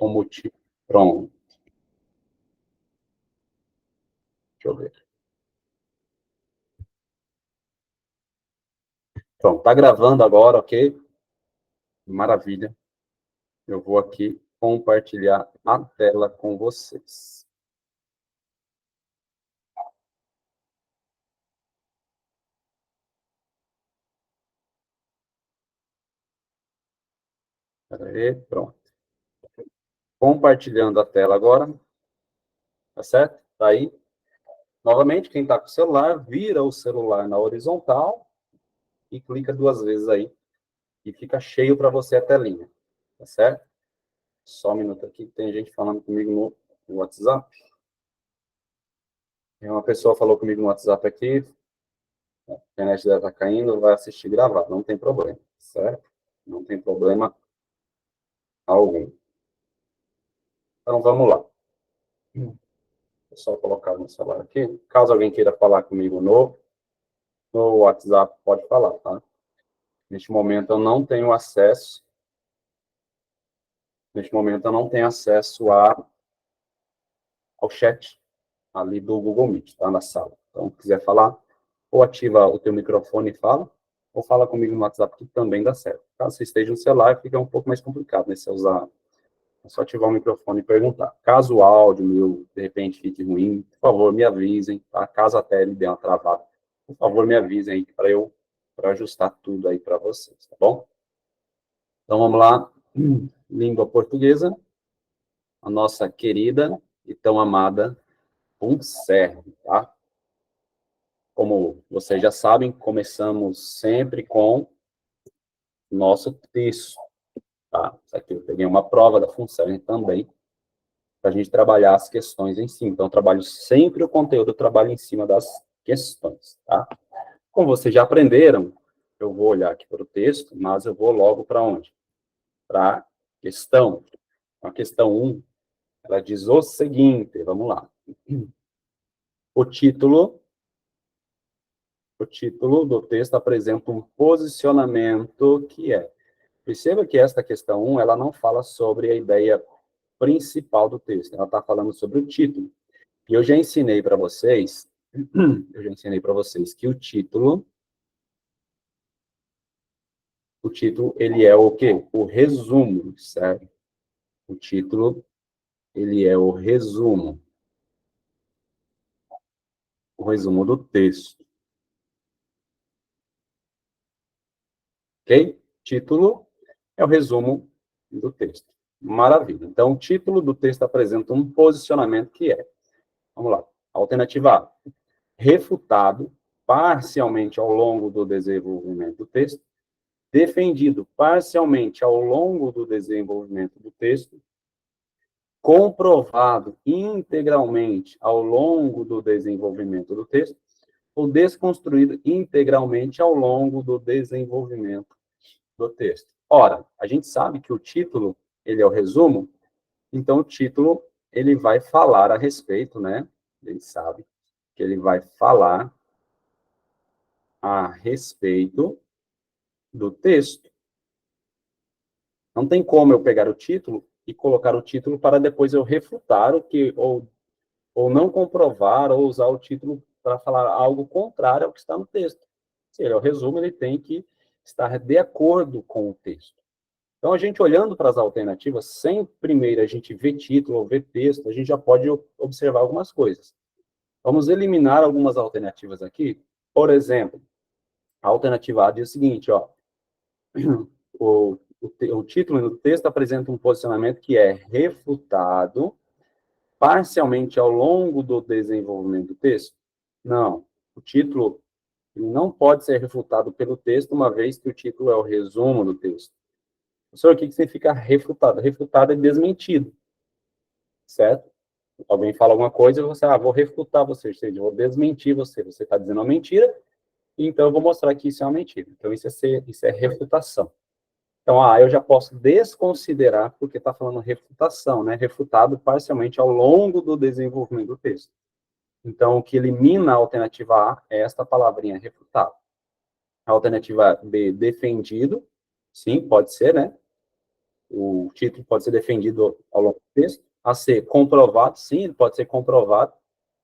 o motivo. Pronto. Deixa eu ver. Pronto, tá gravando agora, ok? Maravilha. Eu vou aqui compartilhar a tela com vocês. Aí, pronto. Compartilhando a tela agora. Tá certo? Tá aí. Novamente, quem está com o celular, vira o celular na horizontal e clica 2 vezes aí. E fica cheio para você a telinha. Tá certo? Só um minuto aqui, tem gente falando comigo no WhatsApp. Uma pessoa falou comigo no WhatsApp aqui, a internet dela está caindo, vai assistir gravado, não tem problema, certo? Não tem problema algum. Então, vamos lá. Vou só colocar no celular aqui. Caso alguém queira falar comigo no WhatsApp, pode falar, tá? Neste momento, eu não tenho acesso. Neste momento, eu não tenho acesso ao chat ali do Google Meet, tá? Na sala. Então, se quiser falar, ou ativa o teu microfone e fala, ou fala comigo no WhatsApp, que também dá certo. Caso você esteja no celular, fica um pouco mais complicado, né? Se você usar, é só ativar o microfone e perguntar. Caso o áudio meu, de repente, fique ruim, por favor, me avisem, tá? Caso a tela dê uma travada, por favor, me avisem aí para ajustar tudo aí para vocês, tá bom? Então, vamos lá. Língua portuguesa, a nossa querida e tão amada UNCERV, tá? Como vocês já sabem, começamos sempre com nosso texto, tá? Isso aqui eu peguei uma prova da FUNCERN também, para a gente trabalhar as questões em si. Então, eu trabalho sempre o conteúdo, eu trabalho em cima das questões, tá? Como vocês já aprenderam, eu vou olhar aqui para o texto, mas eu vou logo para onde? Para a questão. A questão 1, ela diz o seguinte, vamos lá. O título do texto apresenta um posicionamento que é. Perceba que esta questão 1, ela não fala sobre a ideia principal do texto, ela está falando sobre o título. E eu já ensinei para vocês, que o título, ele é o quê? O resumo, certo? O título, ele é o resumo do texto. Ok? Título é o resumo do texto. Maravilha. Então, o título do texto apresenta um posicionamento que é, vamos lá, alternativa A, refutado parcialmente ao longo do desenvolvimento do texto, defendido parcialmente ao longo do desenvolvimento do texto, comprovado integralmente ao longo do desenvolvimento do texto, ou desconstruído integralmente ao longo do desenvolvimento do texto. Ora, a gente sabe que o título, ele é o resumo, então o título, ele vai falar a respeito, né? Ele sabe que ele vai falar a respeito do texto. Não tem como eu pegar o título e colocar o título para depois eu refutar o que, ou não comprovar, ou usar o título para falar algo contrário ao que está no texto. Se ele é o resumo, ele tem que estar de acordo com o texto. Então, a gente olhando para as alternativas, sem primeiro a gente ver título ou ver texto, a gente já pode observar algumas coisas. Vamos eliminar algumas alternativas aqui. Por exemplo, a alternativa A diz o seguinte, ó, o título do texto apresenta um posicionamento que é refutado parcialmente ao longo do desenvolvimento do texto? Não. O título não pode ser refutado pelo texto, uma vez que o título é o resumo do texto. Professor, o que significa refutado? Refutado é desmentido, certo? Alguém fala alguma coisa e você, vou refutar você, ou seja, vou desmentir você. Você está dizendo uma mentira, então eu vou mostrar que isso é uma mentira. Então, isso é refutação. Então, eu já posso desconsiderar, porque está falando refutação, né? Refutado parcialmente ao longo do desenvolvimento do texto. Então, o que elimina a alternativa A é esta palavrinha, refutado. A alternativa B, defendido. Sim, pode ser, né? o título pode ser defendido ao longo do texto. A C, comprovado, sim, ele pode ser comprovado.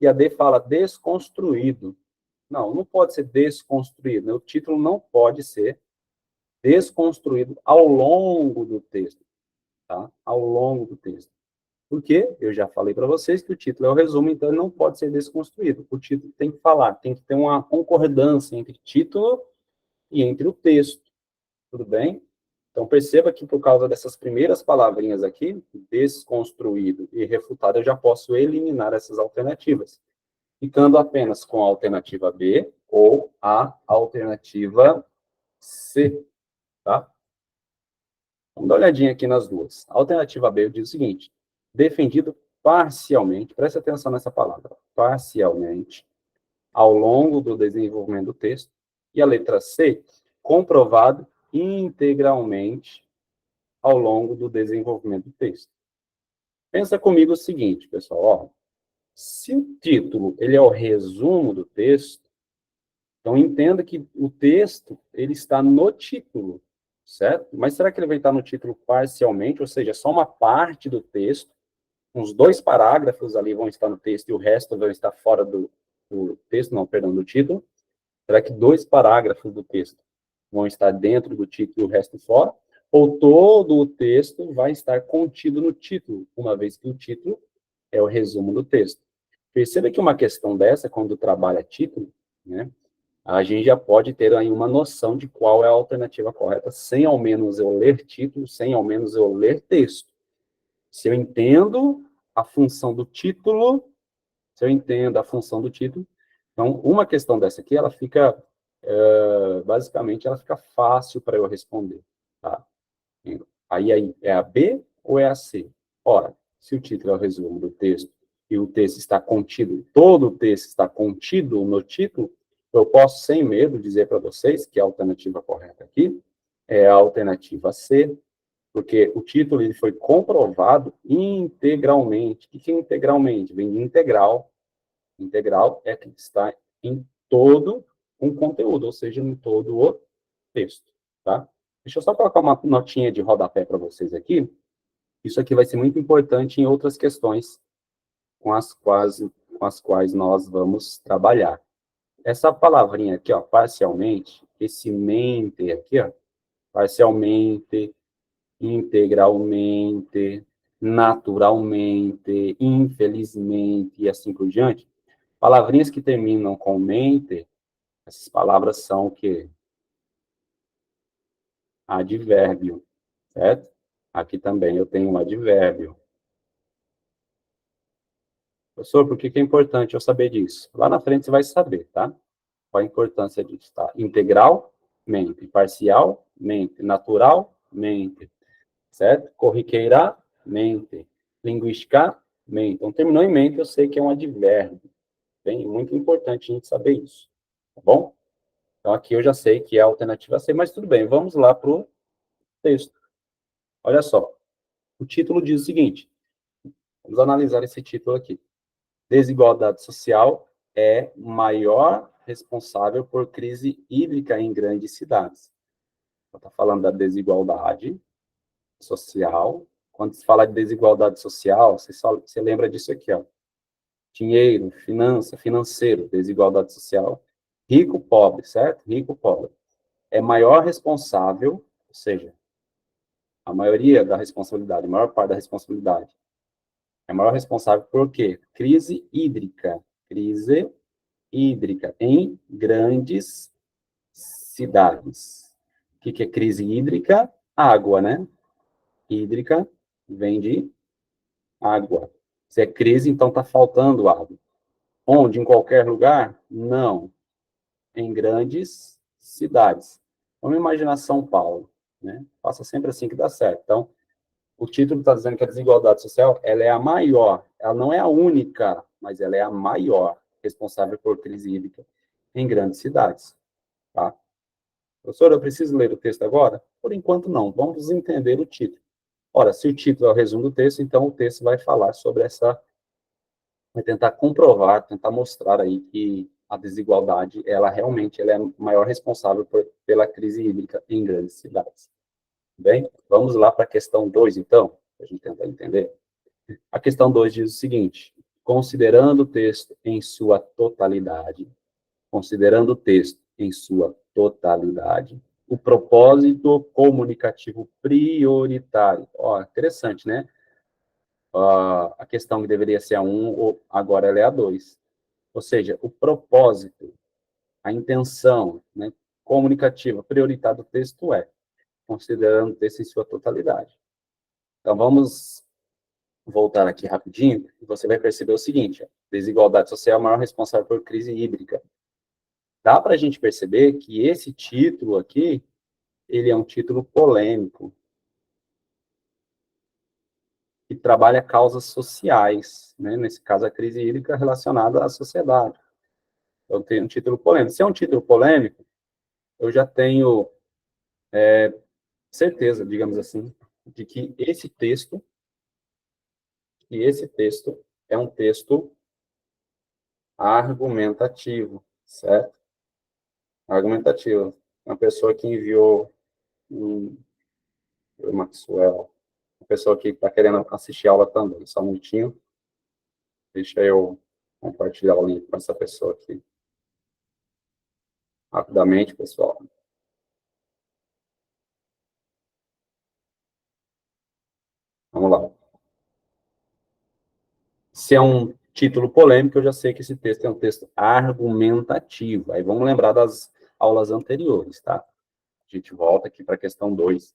E a D fala desconstruído. Não pode ser desconstruído, né? O título não pode ser desconstruído ao longo do texto, tá? Ao longo do texto. Porque eu já falei para vocês que o título é o resumo, então ele não pode ser desconstruído. O título tem que falar, tem que ter uma concordância entre título e entre o texto. Tudo bem? Então, perceba que por causa dessas primeiras palavrinhas aqui, desconstruído e refutado, eu já posso eliminar essas alternativas, ficando apenas com a alternativa B ou a alternativa C, tá? Vamos dar uma olhadinha aqui nas duas. A alternativa B diz o seguinte: defendido parcialmente, preste atenção nessa palavra, parcialmente, ao longo do desenvolvimento do texto. E a letra C, comprovado integralmente ao longo do desenvolvimento do texto. Pensa comigo o seguinte, pessoal, ó, se o título ele é o resumo do texto, então entenda que o texto ele está no título, certo? Mas será que ele vai estar no título parcialmente, ou seja, só uma parte do texto, uns 2 parágrafos ali vão estar no texto e o resto vai estar fora do texto, não, perdão, do título? Será que 2 parágrafos do texto vão estar dentro do título e o resto fora? Ou todo o texto vai estar contido no título, uma vez que o título é o resumo do texto? Perceba que uma questão dessa, quando trabalha título, né, a gente já pode ter aí uma noção de qual é a alternativa correta, sem ao menos eu ler título, sem ao menos eu ler texto. Se eu entendo a função do título, se eu entendo a função do título, então, uma questão dessa aqui, ela fica, basicamente, ela fica fácil para eu responder, tá? Aí é a B ou é a C? Ora, se o título é o resumo do texto e o texto está contido, todo o texto está contido no título, eu posso, sem medo, dizer para vocês que a alternativa correta aqui é a alternativa C, porque o título ele foi comprovado integralmente. O que é integralmente? Vem de integral. Integral é que está em todo um conteúdo, ou seja, em todo o texto, tá? Deixa eu só colocar uma notinha de rodapé para vocês aqui. Isso aqui vai ser muito importante em outras questões com as quais nós vamos trabalhar. Essa palavrinha aqui, ó, parcialmente, esse mente aqui, ó, parcialmente, integralmente, naturalmente, infelizmente e assim por diante, palavrinhas que terminam com mente, essas palavras são o quê? Advérbio, certo? Aqui também eu tenho um advérbio. Professor, por que é importante eu saber disso? Lá na frente você vai saber, tá? Qual a importância disso, tá? Integral, mente. Parcial, mente. Natural, mente. Certo? Corriqueiramente. Linguisticamente. Então, terminou em mente, eu sei que é um advérbio. Bem, muito importante a gente saber isso. Tá bom? Então, aqui eu já sei que é a alternativa C, mas tudo bem, vamos lá para o texto. Olha só, o título diz o seguinte, vamos analisar esse título aqui. Desigualdade social é maior responsável por crise hídrica em grandes cidades. Está falando da desigualdade social. Quando se fala de desigualdade social, você lembra disso aqui, ó. Dinheiro, financeiro, desigualdade social. Rico, pobre, certo? Rico, pobre. É maior responsável, ou seja, a maioria da responsabilidade, a maior parte da responsabilidade, é maior responsável por quê? Crise hídrica. Crise hídrica em grandes cidades. O que é crise hídrica? Água, né? Hídrica vem de água. Se é crise, então está faltando água. Onde? Em qualquer lugar? Não. Em grandes cidades. Vamos imaginar São Paulo, né? Faça sempre assim que dá certo. Então, o título está dizendo que a desigualdade social ela é a maior, ela não é a única, mas ela é a maior responsável por crise hídrica em grandes cidades. Tá? Professor, eu preciso ler o texto agora? Por enquanto, não. Vamos entender o título. Ora, se o título é o resumo do texto, então o texto vai falar sobre essa, vai tentar comprovar, tentar mostrar aí que a desigualdade, ela realmente ela é a maior responsável pela crise hídrica em grandes cidades. Bem, vamos lá para a questão 2, então, para a gente tentar entender. A questão 2 diz o seguinte: considerando o texto em sua totalidade, considerando o texto em sua totalidade, o propósito comunicativo prioritário. Ó, interessante, né? A questão que deveria ser a 1, agora ela é a 2. Ou seja, o propósito, a intenção, né, comunicativa prioritária do texto é, considerando o texto em sua totalidade. Então, vamos voltar aqui rapidinho, e você vai perceber o seguinte: a desigualdade social é a maior responsável por crise hídrica. Dá para a gente perceber que esse título aqui, ele é um título polêmico, que trabalha causas sociais, né? Nesse caso, a crise hídrica relacionada à sociedade. Então, tem um título polêmico. Se é um título polêmico, eu já tenho certeza, digamos assim, de que esse texto é um texto argumentativo, certo? Argumentativo. Uma pessoa que enviou o Maxwell, uma pessoa que está querendo assistir a aula também, só um minutinho, deixa eu compartilhar o link com essa pessoa aqui. Rapidamente, pessoal. Vamos lá. Se é um título polêmico, eu já sei que esse texto é um texto argumentativo. Aí vamos lembrar das aulas anteriores, tá? A gente volta aqui para a questão 2.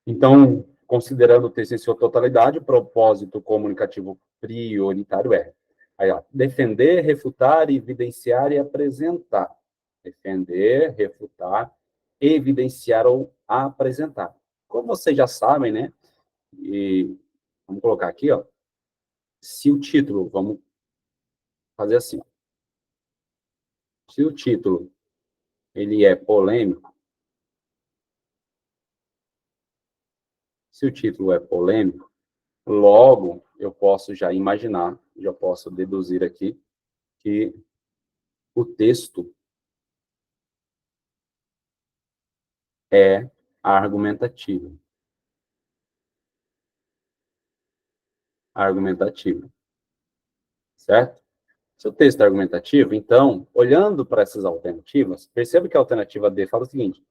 Então, considerando o texto em sua totalidade, o propósito comunicativo prioritário é aí, ó, defender, refutar, evidenciar e apresentar. Defender, refutar, evidenciar ou apresentar. Como vocês já sabem, né? E vamos colocar aqui, ó. Se o título, vamos fazer assim, ó. Se o título ele é polêmico, se o título é polêmico, logo eu posso já imaginar, já posso deduzir aqui que o texto é argumentativo. Argumentativo. Certo? Se o texto é argumentativo, então, olhando para essas alternativas, perceba que a alternativa D fala o seguinte: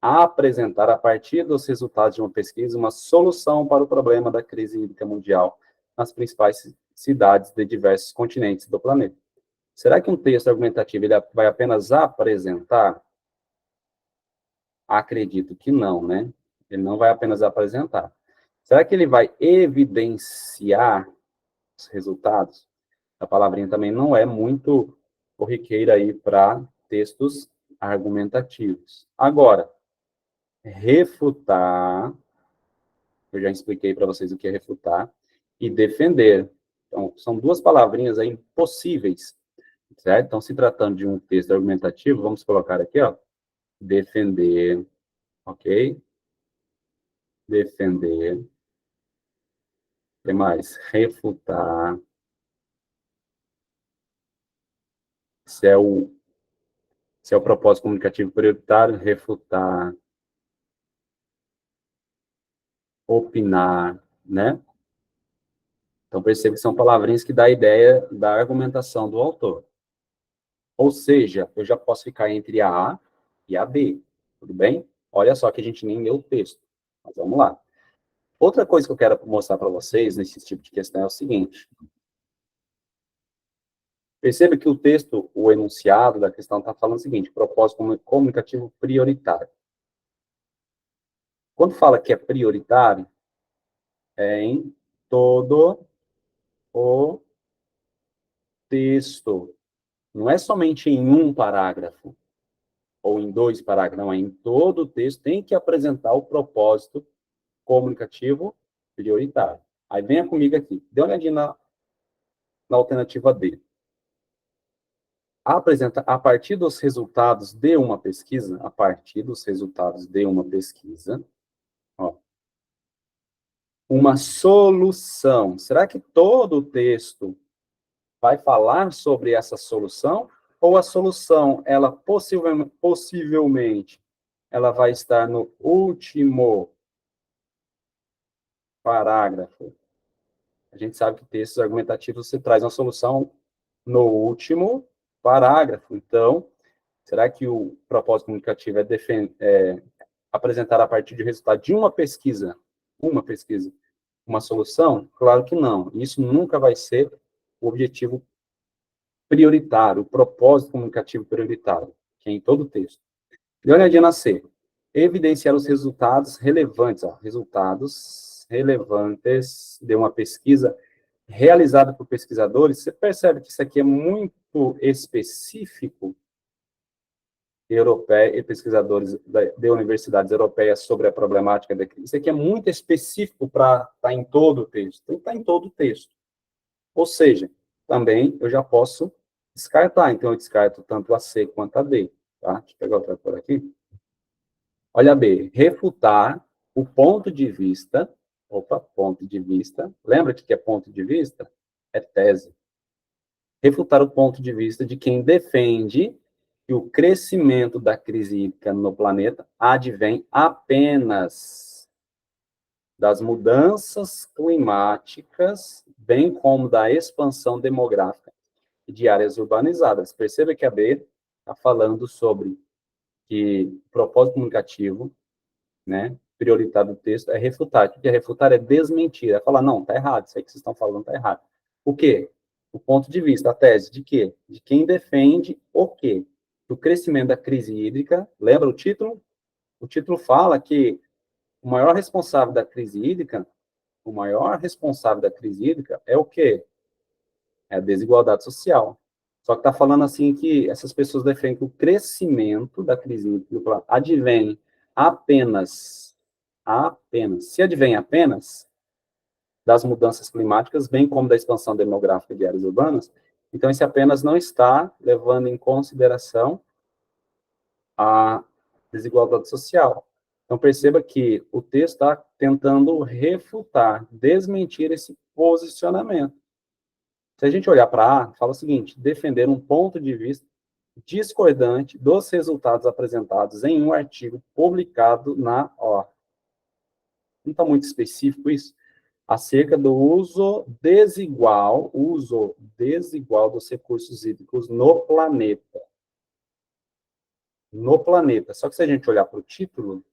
apresentar a partir dos resultados de uma pesquisa uma solução para o problema da crise hídrica mundial nas principais cidades de diversos continentes do planeta. Será que um texto argumentativo ele vai apenas apresentar? Acredito que não, né? Ele não vai apenas apresentar. Será que ele vai evidenciar os resultados? A palavrinha também não é muito corriqueira aí para textos argumentativos. Agora, refutar, eu já expliquei para vocês o que é refutar, e defender. Então, são duas palavrinhas aí impossíveis, certo? Então, se tratando de um texto argumentativo, vamos colocar aqui, ó, defender, ok? Defender. O que mais? Refutar. Se é o propósito comunicativo prioritário, refutar, opinar, né? Então, perceba que são palavrinhas que dão a ideia da argumentação do autor. Ou seja, eu já posso ficar entre a A e a B, tudo bem? Olha só que a gente nem leu o texto, mas vamos lá. Outra coisa que eu quero mostrar para vocês nesse tipo de questão é o seguinte. Perceba que o texto, o enunciado da questão está falando o seguinte: propósito comunicativo prioritário. Quando fala que é prioritário, é em todo o texto. Não é somente em um parágrafo ou em dois parágrafos, não, é em todo o texto, tem que apresentar o propósito comunicativo prioritário. Aí venha comigo aqui, dê uma olhadinha na alternativa D. Apresenta a partir dos resultados de uma pesquisa, a partir dos resultados de uma pesquisa, ó, uma solução. Será que todo o texto vai falar sobre essa solução? Ou a solução, ela possivelmente ela vai estar no último parágrafo. A gente sabe que textos argumentativos você traz uma solução no último parágrafo. Então, será que o propósito comunicativo é apresentar a partir do resultado de uma pesquisa, uma solução? Claro que não. Isso nunca vai ser o objetivo prioritário, o propósito comunicativo prioritário, que é em todo o texto. Dê uma olhadinha na C. Evidenciar os resultados relevantes, resultados relevantes de uma pesquisa realizada por pesquisadores. Você percebe que isso aqui é muito específico, europeia, e pesquisadores de universidades europeias sobre a problemática da crise. Isso aqui é muito específico para estar em todo o texto. Tem que estar em todo o texto. Ou seja, também eu já posso descartar. Então, eu descarto tanto a C quanto a D. Tá? Deixa eu pegar outra cor aqui. Olha B. Refutar o ponto de vista. Opa, ponto de vista. Lembra o que é ponto de vista? É tese. Refutar o ponto de vista de quem defende que o crescimento da crise hídrica no planeta advém apenas das mudanças climáticas, bem como da expansão demográfica de áreas urbanizadas. Perceba que a B está falando sobre que o propósito comunicativo, né, prioritário do texto, é refutar. O que é refutar? É desmentir. É falar, não, está errado, isso aí que vocês estão falando está errado. O quê? O ponto de vista, a tese de quê? De quem defende o quê? O crescimento da crise hídrica, lembra o título? O título fala que o maior responsável da crise hídrica, é o quê? É a desigualdade social. Só que está falando assim que essas pessoas defendem que o crescimento da crise hídrica advém apenas, se advém apenas das mudanças climáticas, bem como da expansão demográfica de áreas urbanas, então esse apenas não está levando em consideração a desigualdade social. Então perceba que o texto está tentando refutar, desmentir esse posicionamento. Se a gente olhar para A, fala o seguinte: defender um ponto de vista discordante dos resultados apresentados em um artigo publicado na ONU. Não está muito específico isso? Acerca do uso desigual dos recursos hídricos no planeta. No planeta. Só que se a gente olhar para o título,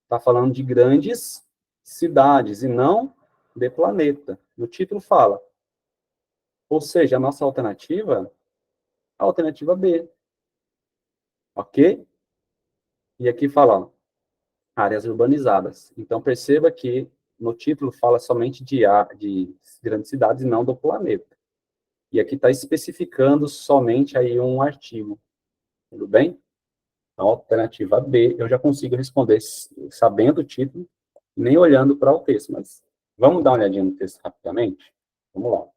está falando de grandes cidades e não de planeta. No título fala. Ou seja, a nossa alternativa, a alternativa B. Ok? E aqui fala, ó, áreas urbanizadas. Então, perceba que no título fala somente de grandes cidades e não do planeta. E aqui está especificando somente aí um artigo. Tudo bem? Então, alternativa B, eu já consigo responder sabendo o título, nem olhando para o texto, mas vamos dar uma olhadinha no texto rapidamente? Vamos lá.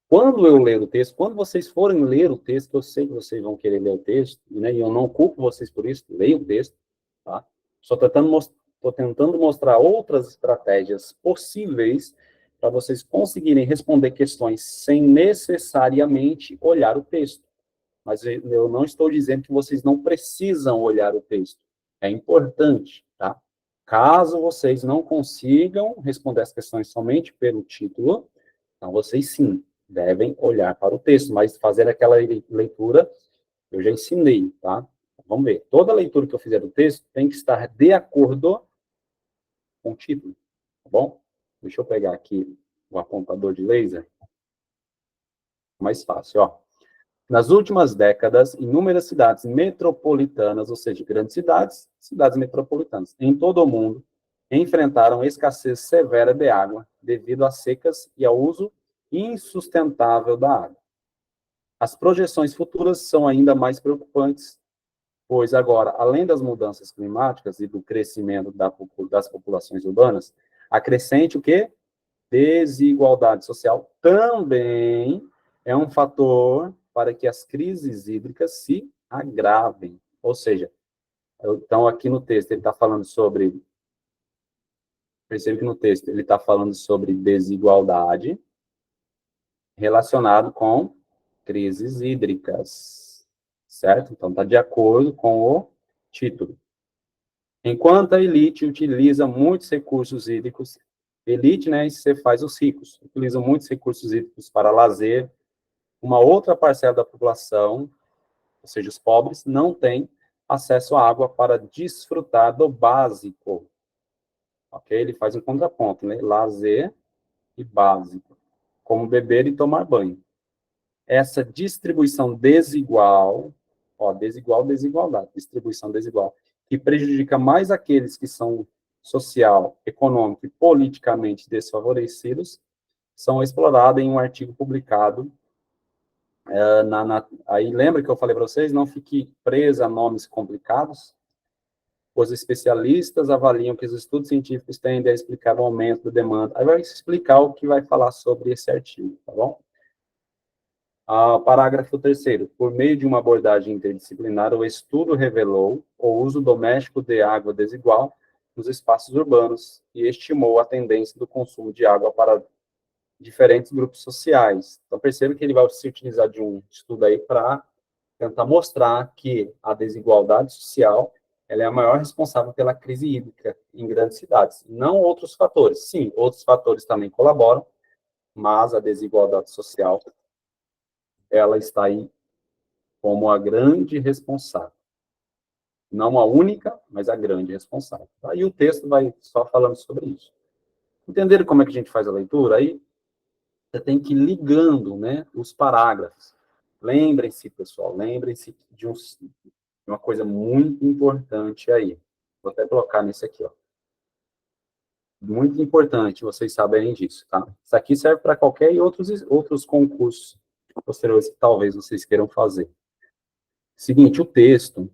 Quando eu ler o texto, quando vocês forem ler o texto, que eu sei que vocês vão querer ler o texto, né, e eu não culpo vocês por isso, leiam o texto, tá? Estou tentando mostrar outras estratégias possíveis para vocês conseguirem responder questões sem necessariamente olhar o texto. Mas eu não estou dizendo que vocês não precisam olhar o texto. É importante, tá? Caso vocês não consigam responder as questões somente pelo título, então vocês sim devem olhar para o texto, mas fazer aquela leitura eu já ensinei, tá? Vamos ver. Toda leitura que eu fizer do texto tem que estar de acordo com o título, tá bom? Deixa eu pegar aqui o apontador de laser. Mais fácil, ó. Nas últimas décadas, inúmeras cidades metropolitanas, ou seja, grandes cidades, cidades metropolitanas, em todo o mundo, enfrentaram escassez severa de água devido às secas e ao uso insustentável da água. As projeções futuras são ainda mais preocupantes, pois agora, além das mudanças climáticas e do crescimento das populações urbanas, acrescente o quê? Desigualdade social também é um fator para que as crises hídricas se agravem. Ou seja, então aqui no texto ele está falando sobre, percebe que no texto ele está falando sobre desigualdade relacionado com crises hídricas, certo? Então está de acordo com o título. Enquanto a elite utiliza muitos recursos hídricos, elite, né, você faz os ricos, utilizam muitos recursos hídricos para lazer, uma outra parcela da população, ou seja, os pobres, não tem acesso à água para desfrutar do básico. Ok? Ele faz um contraponto, né? Lazer e básico, como beber e tomar banho. Essa distribuição desigual, ó, desigual, desigualdade, distribuição desigual, que prejudica mais aqueles que são social, econômico e politicamente desfavorecidos, são exploradas em um artigo publicado aí lembra que eu falei para vocês, não fique presa a nomes complicados. Os especialistas avaliam que os estudos científicos tendem a explicar o aumento da demanda. Aí vai explicar o que vai falar sobre esse artigo, tá bom? Parágrafo 3º. Por meio de uma abordagem interdisciplinar, o estudo revelou o uso doméstico de água desigual nos espaços urbanos e estimou a tendência do consumo de água para diferentes grupos sociais. Então, perceba que ele vai se utilizar de um estudo aí para tentar mostrar que a desigualdade social ela é a maior responsável pela crise hídrica em grandes cidades, não outros fatores. Sim, outros fatores também colaboram, mas a desigualdade social ela está aí como a grande responsável. Não a única, mas a grande responsável. Aí o texto vai só falando sobre isso. Entenderam como é que a gente faz a leitura? Aí você tem que ir ligando, né, os parágrafos. Lembrem-se, pessoal, lembrem-se de uma coisa muito importante aí. Vou até colocar nisso aqui, ó. Muito importante vocês saberem disso, tá? Isso aqui serve para qualquer outros concursos posteriores que talvez vocês queiram fazer. Seguinte, o texto.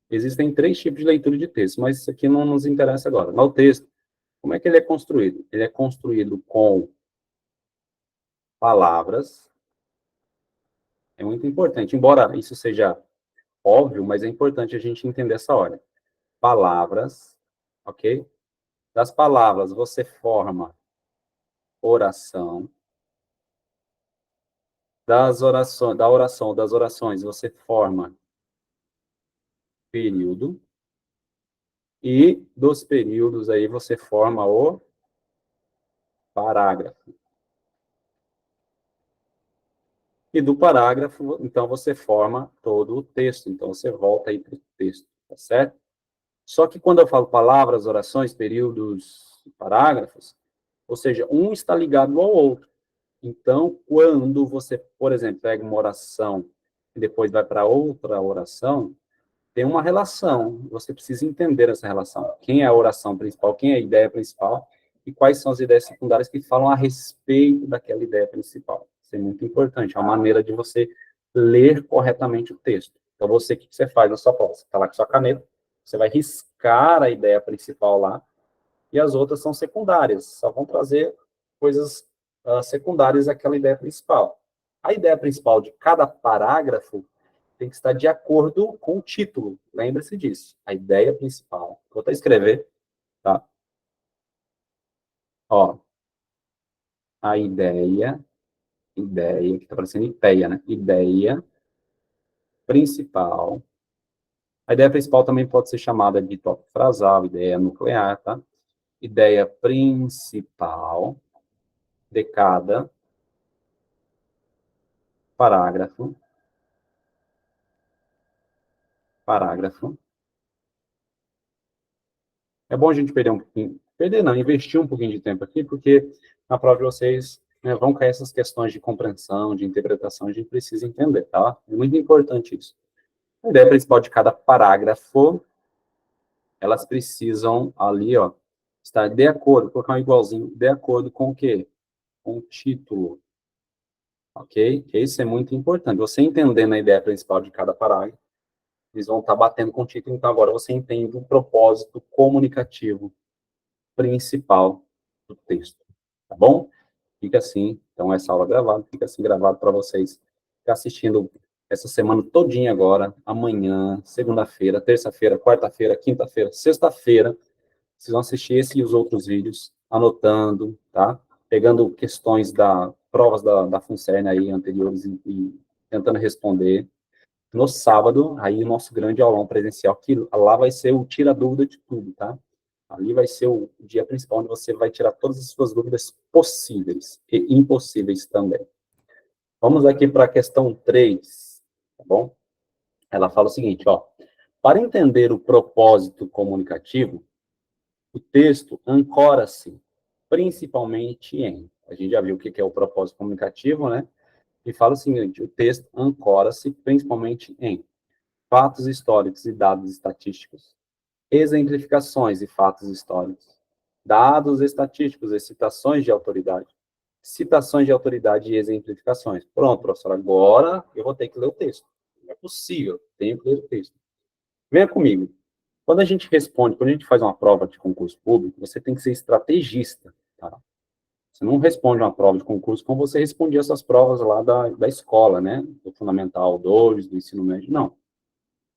Existem 3 tipos de leitura de texto, mas isso aqui não nos interessa agora. Mas o texto, como é que ele é construído? Ele é construído com palavras. É muito importante, embora isso seja óbvio, mas é importante a gente entender essa ordem. Palavras, ok? Das palavras você forma oração, das orações você forma período, e dos períodos aí você forma o parágrafo. E do parágrafo, então, você forma todo o texto. Então, você volta aí para o texto, tá certo? Só que quando eu falo palavras, orações, períodos, parágrafos, ou seja, um está ligado ao outro. Então, quando você, por exemplo, pega uma oração e depois vai para outra oração, tem uma relação. Você precisa entender essa relação. Quem é a oração principal, quem é a ideia principal e quais são as ideias secundárias que falam a respeito daquela ideia principal. Isso é muito importante. É uma maneira de você ler corretamente o texto. Então, você, o que você faz na sua prova? Você está lá com sua caneta, você vai riscar a ideia principal lá, e as outras são secundárias, só vão trazer coisas secundárias àquela ideia principal. A ideia principal de cada parágrafo tem que estar de acordo com o título. Lembre-se disso. A ideia principal. Vou até escrever, tá? Ó, a ideia, que está parecendo ideia, né? Ideia principal. A ideia principal também pode ser chamada de tópico frasal, ideia nuclear, tá? Ideia principal de cada parágrafo. Parágrafo. É bom a gente perder um pouquinho, perder não, investir um pouquinho de tempo aqui, porque na prova de vocês, né, vão cair essas questões de compreensão, de interpretação, a gente precisa entender, tá? É muito importante isso. A ideia principal de cada parágrafo, elas precisam ali, ó, estar de acordo, colocar um igualzinho, de acordo com o quê? Com o título, ok? Isso é muito importante. Você entendendo a ideia principal de cada parágrafo, eles vão estar batendo com o título, então agora você entende o propósito comunicativo principal do texto, tá bom? Fica assim, então essa aula gravada, fica assim gravado para vocês ficar assistindo essa semana todinha agora, amanhã, segunda-feira, terça-feira, quarta-feira, quinta-feira, sexta-feira, vocês vão assistir esse e os outros vídeos, anotando, tá? Pegando questões provas da FUNCERN aí anteriores e tentando responder. No sábado, aí o nosso grande aulão presencial, que lá vai ser o tira-dúvida de tudo, tá? Ali vai ser o dia principal, onde você vai tirar todas as suas dúvidas possíveis e impossíveis também. Vamos aqui para a questão 3, tá bom? Ela fala o seguinte, ó. Para entender o propósito comunicativo, o texto ancora-se principalmente em... A gente já viu o que é o propósito comunicativo, né? E fala o seguinte, o texto ancora-se principalmente em fatos históricos e dados estatísticos, exemplificações e fatos históricos, dados estatísticos e citações de autoridade e exemplificações. Pronto, professor, agora eu vou ter que ler o texto. Não é possível, tenho que ler o texto. Venha comigo. Quando a gente responde, quando a gente faz uma prova de concurso público, você tem que ser estrategista, tá? Você não responde uma prova de concurso como você respondia essas provas lá da escola, né? Do Fundamental 2, do ensino médio, não.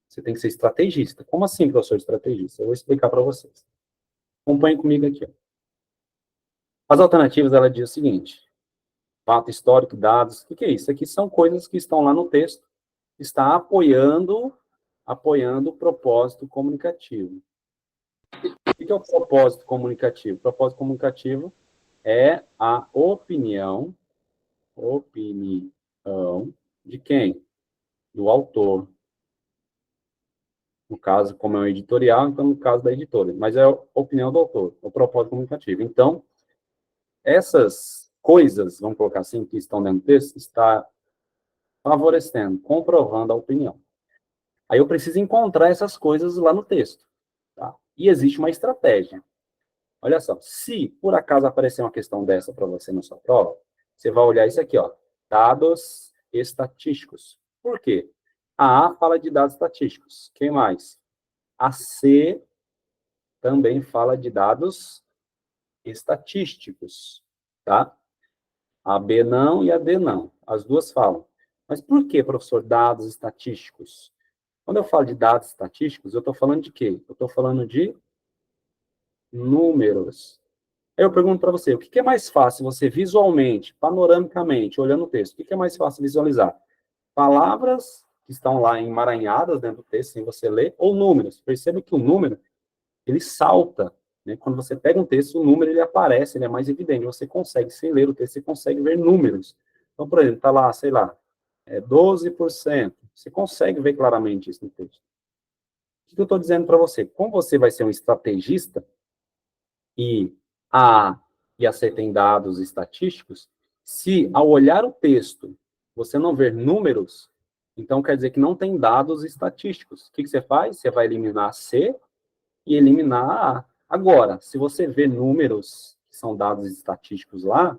Você tem que ser estrategista. Como assim, professor, estrategista? Eu vou explicar para vocês. Acompanhe comigo aqui. Ó. As alternativas, ela diz o seguinte, fato histórico, dados, o que é isso? Isso aqui são coisas que estão lá no texto, está apoiando o propósito comunicativo. O que é o propósito comunicativo? O propósito comunicativo é a opinião de quem? Do autor. No caso, como é um editorial, então no caso da editora. Mas é a opinião do autor, o propósito comunicativo. Então, essas coisas, vamos colocar assim, que estão dentro do texto, está favorecendo, comprovando a opinião. Aí eu preciso encontrar essas coisas lá no texto. Tá? E existe uma estratégia. Olha só, se por acaso aparecer uma questão dessa para você na sua prova, você vai olhar isso aqui, ó, dados estatísticos. Por quê? A A fala de dados estatísticos. Quem mais? A C também fala de dados estatísticos, tá? A B não e a D não. As duas falam. Mas por que, professor, dados estatísticos? Quando eu falo de dados estatísticos, eu estou falando de quê? Eu estou falando de números. Aí eu pergunto para você, o que é mais fácil você visualmente, panoramicamente, olhando o texto, o que é mais fácil visualizar? Palavras que estão lá emaranhadas dentro do texto, sem você ler, ou números? Perceba que o número, ele salta. Né? Quando você pega um texto, o número ele aparece, ele é mais evidente. Você consegue, sem ler o texto, você consegue ver números. Então, por exemplo, está lá, sei lá, 12%. Você consegue ver claramente isso no texto. O que eu estou dizendo para você? Como você vai ser um estrategista, e A e a C tem dados estatísticos, se ao olhar o texto você não ver números, então quer dizer que não tem dados estatísticos. O que você faz? Você vai eliminar a C e eliminar a A. Agora, se você vê números, que são dados estatísticos lá,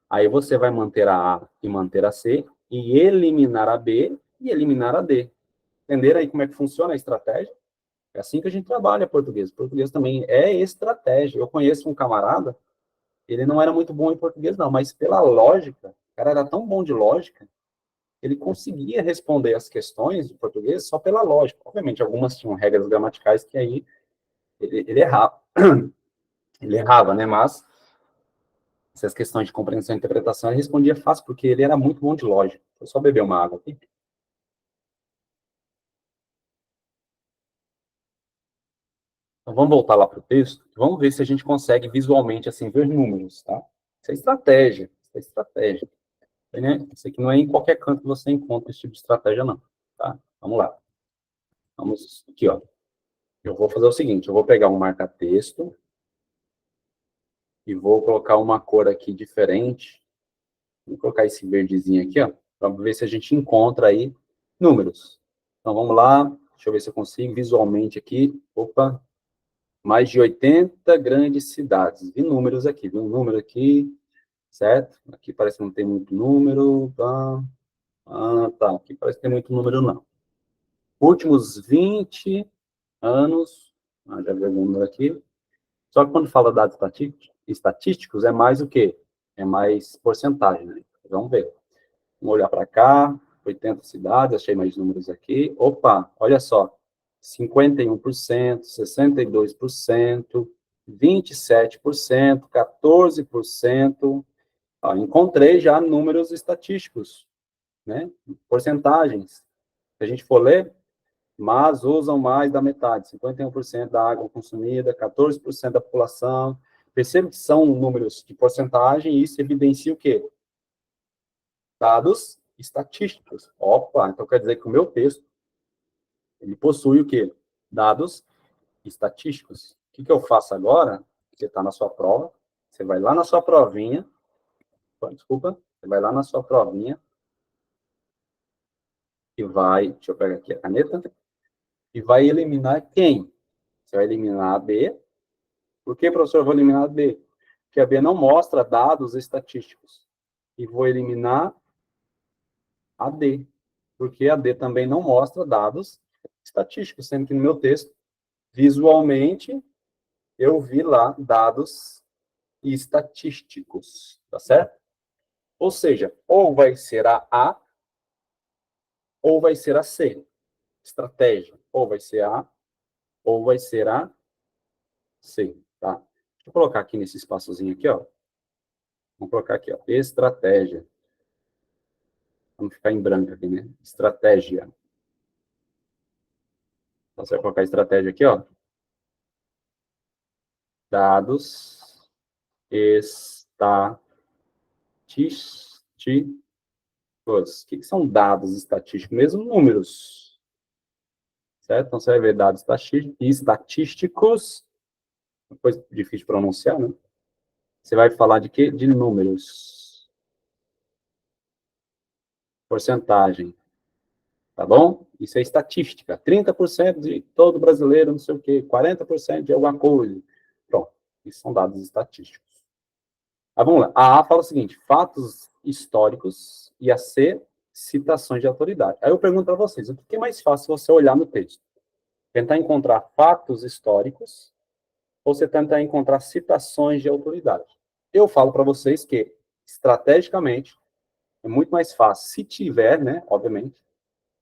aí você vai manter a A e manter a C, e eliminar a B e eliminar a D. Entenderam aí como é que funciona a estratégia? É assim que a gente trabalha português. Português também é estratégia. Eu conheço um camarada, ele não era muito bom em português, não, mas pela lógica, o cara era tão bom de lógica, ele conseguia responder as questões de português só pela lógica. Obviamente, algumas tinham regras gramaticais que aí ele errava. Ele errava, né? Mas essas questões de compreensão e interpretação ele respondia fácil, porque ele era muito bom de lógica. Vou só beber uma água aqui. Então, vamos voltar lá para o texto. Vamos ver se a gente consegue visualmente, assim, ver números, tá? Isso é estratégia. Isso é estratégia. Né? Isso aqui não é em qualquer canto que você encontra esse tipo de estratégia, não. Tá? Vamos lá. Vamos aqui, ó. Eu vou fazer o seguinte, eu vou pegar um marca-texto e vou colocar uma cor aqui diferente. Vou colocar esse verdezinho aqui, ó, para ver se a gente encontra aí números. Então, vamos lá. Deixa eu ver se eu consigo visualmente aqui. Opa, mais de 80 grandes cidades. Vi números aqui, vi um número aqui, certo? Aqui parece que não tem muito número. Tá. Tá. Aqui parece que tem muito número, não. Últimos 20 anos, já vi algum número aqui. Só que quando fala dados estatísticos, é mais o quê? É mais porcentagem, né? Vamos ver. Vamos olhar para cá, 80 cidades, achei mais números aqui. Opa, olha só. 51%, 62%, 27%, 14%. Encontrei já números estatísticos, né? Porcentagens. Se a gente for ler, mas usam mais da metade, 51% da água consumida, 14% da população. Perceba que são números de porcentagem e isso evidencia o quê? Dados estatísticos. Opa, então quer dizer que o meu texto, ele possui o quê? Dados estatísticos. O que eu faço agora? Você está na sua prova, você vai lá na sua provinha, desculpa, você vai lá na sua provinha e vai, deixa eu pegar aqui a caneta, e vai eliminar quem? Você vai eliminar a B. Por que, professor, eu vou eliminar a B? Porque a B não mostra dados estatísticos. E vou eliminar a D, porque a D também não mostra dados estatísticos, sendo que no meu texto, visualmente, eu vi lá dados estatísticos, tá certo? Ou seja, ou vai ser a ou vai ser a C. Estratégia. Ou vai ser a, ou vai ser a C, tá? Deixa eu colocar aqui nesse espaçozinho aqui, ó. Vamos colocar aqui, ó. Estratégia. Vamos ficar em branco aqui, né? Estratégia. Então, você vai colocar estratégia aqui, ó. Dados estatísticos. O que são dados estatísticos? Mesmo números. Certo? Então, você vai ver dados estatísticos. Uma coisa difícil de pronunciar, né? Você vai falar de quê? De números. Porcentagem. Tá bom? Isso é estatística. 30% de todo brasileiro, não sei o quê. 40% de alguma coisa. Pronto. Isso são dados estatísticos. Ah, vamos lá. A fala o seguinte: fatos históricos, e a C, citações de autoridade. Aí eu pergunto para vocês: o que é mais fácil você olhar no texto? Tentar encontrar fatos históricos ou você tentar encontrar citações de autoridade? Eu falo para vocês que, estrategicamente, é muito mais fácil, se tiver, né, obviamente,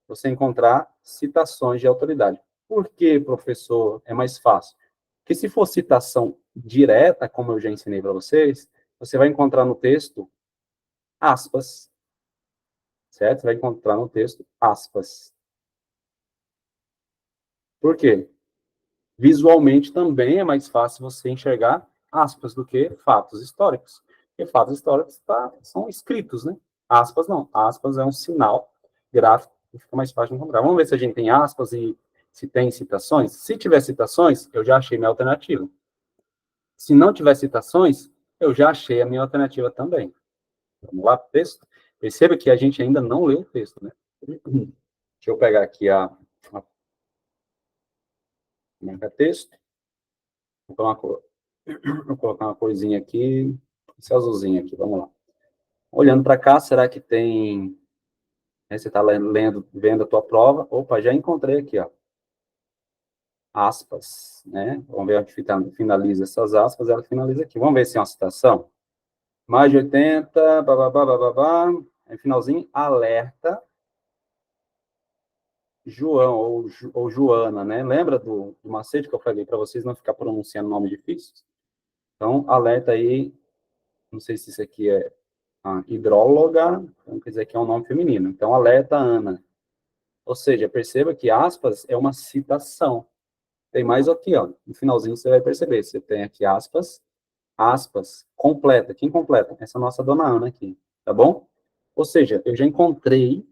você encontrar citações de autoridade. Por que, professor, é mais fácil? Porque se for citação direta, como eu já ensinei para vocês, você vai encontrar no texto aspas, certo? Você vai encontrar no texto aspas. Por quê? Visualmente também é mais fácil você enxergar aspas do que fatos históricos. Porque fatos históricos são escritos, né? Aspas não. Aspas é um sinal gráfico que fica mais fácil de encontrar. Vamos ver se a gente tem aspas e se tem citações. Se tiver citações, eu já achei minha alternativa. Se não tiver citações, eu já achei a minha alternativa também. Vamos lá para o texto? Perceba que a gente ainda não leu o texto, né? Deixa eu pegar aqui a marca texto. Vou colocar uma coisinha aqui. Esse azulzinho aqui, vamos lá. Olhando para cá, será que tem... Você está vendo a tua prova. Opa, já encontrei aqui, ó. Aspas, né? Vamos ver onde finaliza essas aspas. Ela finaliza aqui. Vamos ver se é uma citação. Mais de 80, bababá, bababá. Aí, finalzinho, alerta João ou Joana, né? Lembra do macete que eu falei para vocês não ficar pronunciando nome difícil? Então, alerta aí, não sei se isso aqui é hidróloga, então quer dizer que é um nome feminino. Então, alerta Ana. Ou seja, perceba que aspas é uma citação. Tem mais aqui, ó. No finalzinho você vai perceber. Você tem aqui aspas, aspas, completa. Quem completa? Essa nossa dona Ana aqui, tá bom? Ou seja, eu já encontrei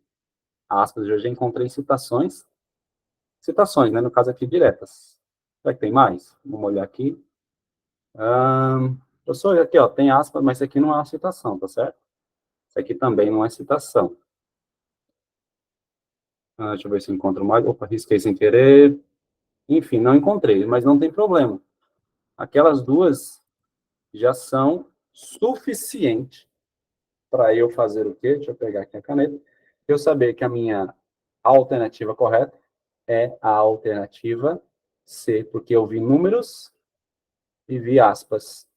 aspas, eu já encontrei citações, né? No caso aqui, diretas. Será que tem mais? Vamos olhar aqui. Eu sou aqui, ó, tem aspas, mas isso aqui não é uma citação, tá certo? Isso aqui também não é citação. Deixa eu ver se eu encontro mais. Opa, risquei sem querer. Enfim, não encontrei, mas não tem problema. Aquelas duas já são suficientes para eu fazer o quê? Deixa eu pegar aqui a caneta. Eu saber que a minha alternativa correta é a alternativa C, porque eu vi números e vi aspas,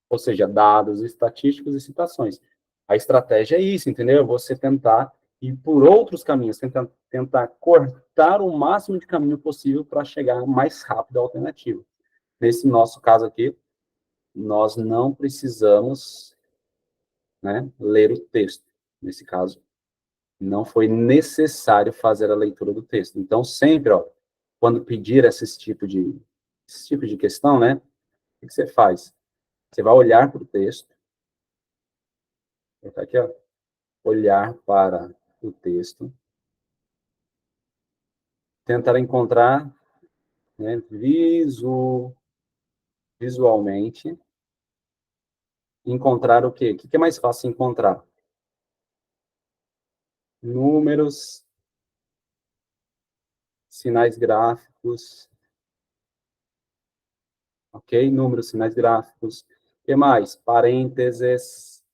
ou seja, dados estatísticos e citações. A estratégia é isso, entendeu? Você tentar ir por outros caminhos, tentar cortar o máximo de caminho possível para chegar mais rápido à alternativa. Nesse nosso caso aqui, nós não precisamos, né, ler o texto, nesse caso. Não foi necessário fazer a leitura do texto. Então, sempre, ó, quando pedir esse tipo de questão, né, o que você faz? Você vai olhar para o texto, tá aqui, ó, olhar para o texto, tentar encontrar, né, visualmente, encontrar o quê? O que é mais fácil encontrar? Números, sinais gráficos, ok? Números, sinais gráficos. O que mais? Parênteses.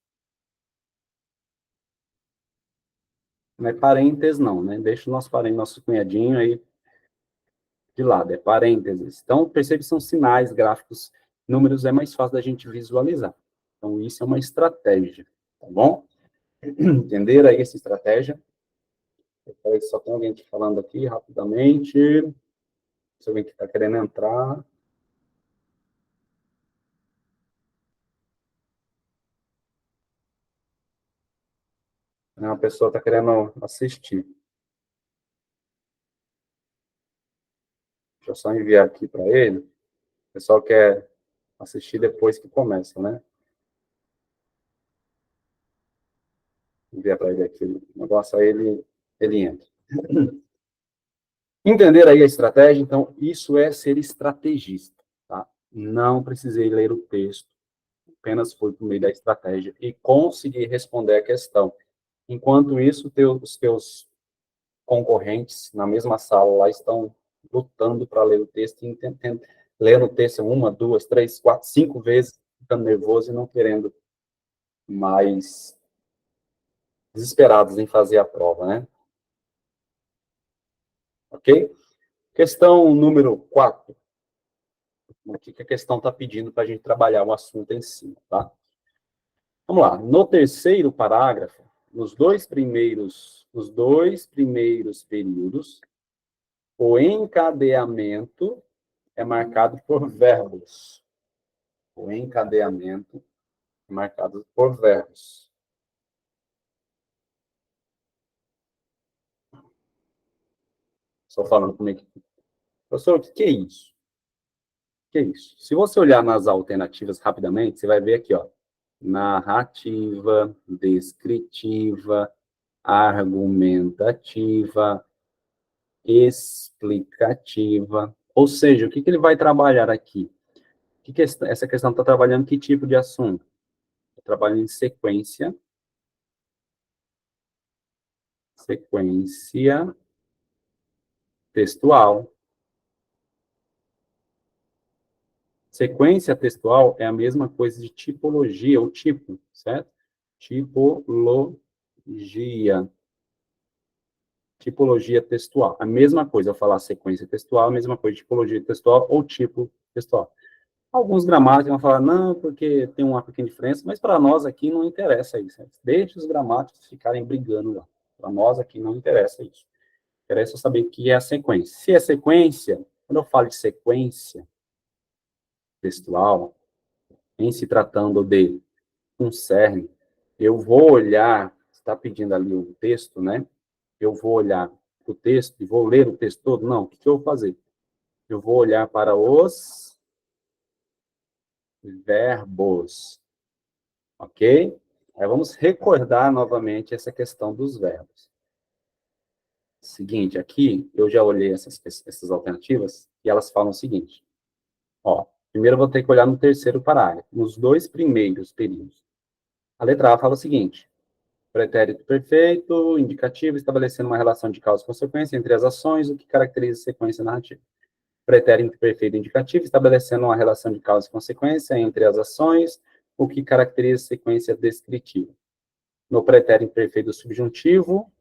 Não é parênteses, não, né? Deixa o nosso parênteses, nosso cunhadinho aí de lado, é parênteses. Então, percebe que são sinais gráficos, números é mais fácil da gente visualizar. Então, isso é uma estratégia, tá bom? Entender aí essa estratégia? Espera aí, só tem alguém te falando aqui rapidamente. Se alguém que está querendo entrar. Uma pessoa está querendo assistir. Deixa eu só enviar aqui para ele. O pessoal quer assistir depois que começa, né? Enviar para ele aqui o negócio, aí ele entra. Entender aí a estratégia, então, isso é ser estrategista, tá? Não precisei ler o texto, apenas foi por meio da estratégia e consegui responder a questão. Enquanto isso, os teus concorrentes na mesma sala lá estão lutando para ler o texto e lendo o texto uma, duas, três, quatro, cinco vezes, ficando nervoso e não querendo mais, desesperados em fazer a prova, né? Ok? Questão número 4. O que a questão está pedindo para a gente trabalhar o assunto em si, tá? Vamos lá. No terceiro parágrafo, nos dois primeiros períodos, o encadeamento é marcado por verbos. O encadeamento é marcado por verbos. Estou falando comigo. Professor, o que é isso? O que é isso? Se você olhar nas alternativas rapidamente, você vai ver aqui, ó, narrativa, descritiva, argumentativa, explicativa. Ou seja, o que ele vai trabalhar aqui? Essa questão está trabalhando que tipo de assunto? Está trabalhando em sequência textual. Sequência textual é a mesma coisa de tipologia, ou tipo, certo? Tipologia. Tipologia textual. A mesma coisa, eu falar sequência textual, a mesma coisa, tipologia textual ou tipo textual. Alguns gramáticos vão falar, não, porque tem uma pequena diferença, mas para nós aqui não interessa isso. Certo? Deixe os gramáticos ficarem brigando lá. Para nós aqui não interessa isso. Interessa saber o que é a sequência. Se é sequência, quando eu falo de sequência textual, em se tratando de um cerne, eu vou olhar, está pedindo ali o texto, né? Eu vou olhar o texto e vou ler o texto todo? Não, o que eu vou fazer? Eu vou olhar para os verbos, ok? Aí vamos recordar novamente essa questão dos verbos. Seguinte, aqui eu já olhei essas alternativas e elas falam o seguinte, ó, primeiro eu vou ter que olhar no terceiro parágrafo, nos dois primeiros períodos. A letra A fala o seguinte, pretérito perfeito, indicativo, estabelecendo uma relação de causa e consequência entre as ações, o que caracteriza a sequência narrativa. Pretérito perfeito indicativo, estabelecendo uma relação de causa e consequência entre as ações, o que caracteriza a sequência descritiva. No pretérito imperfeito do subjuntivo,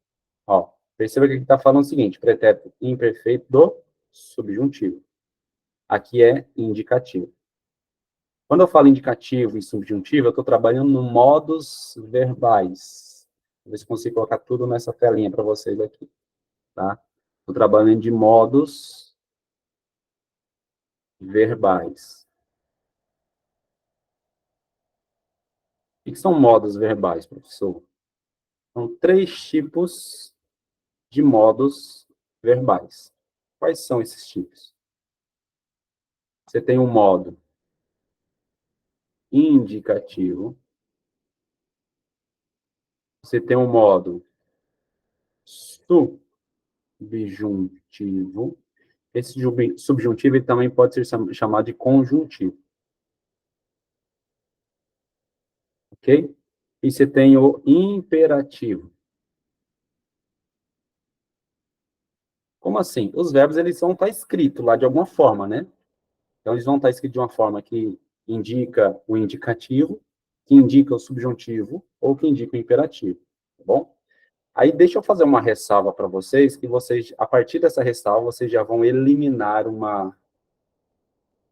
ó, perceba que ele está falando o seguinte, pretérito imperfeito do subjuntivo. Aqui é indicativo. Quando eu falo indicativo e subjuntivo, eu estou trabalhando no modos verbais. Vou ver se consigo colocar tudo nessa telinha para vocês aqui, tá? Estou trabalhando de modos verbais. O que são modos verbais, professor? São três tipos de modos verbais. Quais são esses tipos? Você tem um modo indicativo, você tem um modo subjuntivo. Esse subjuntivo ele também pode ser chamado de conjuntivo, ok? E você tem o imperativo. Como assim? Os verbos eles vão estar escritos lá de alguma forma, né? Então eles vão estar escritos de uma forma que indica o indicativo, que indica o subjuntivo ou que indica o imperativo, tá bom? Aí deixa eu fazer uma ressalva para vocês, que vocês, a partir dessa ressalva, vocês já vão eliminar uma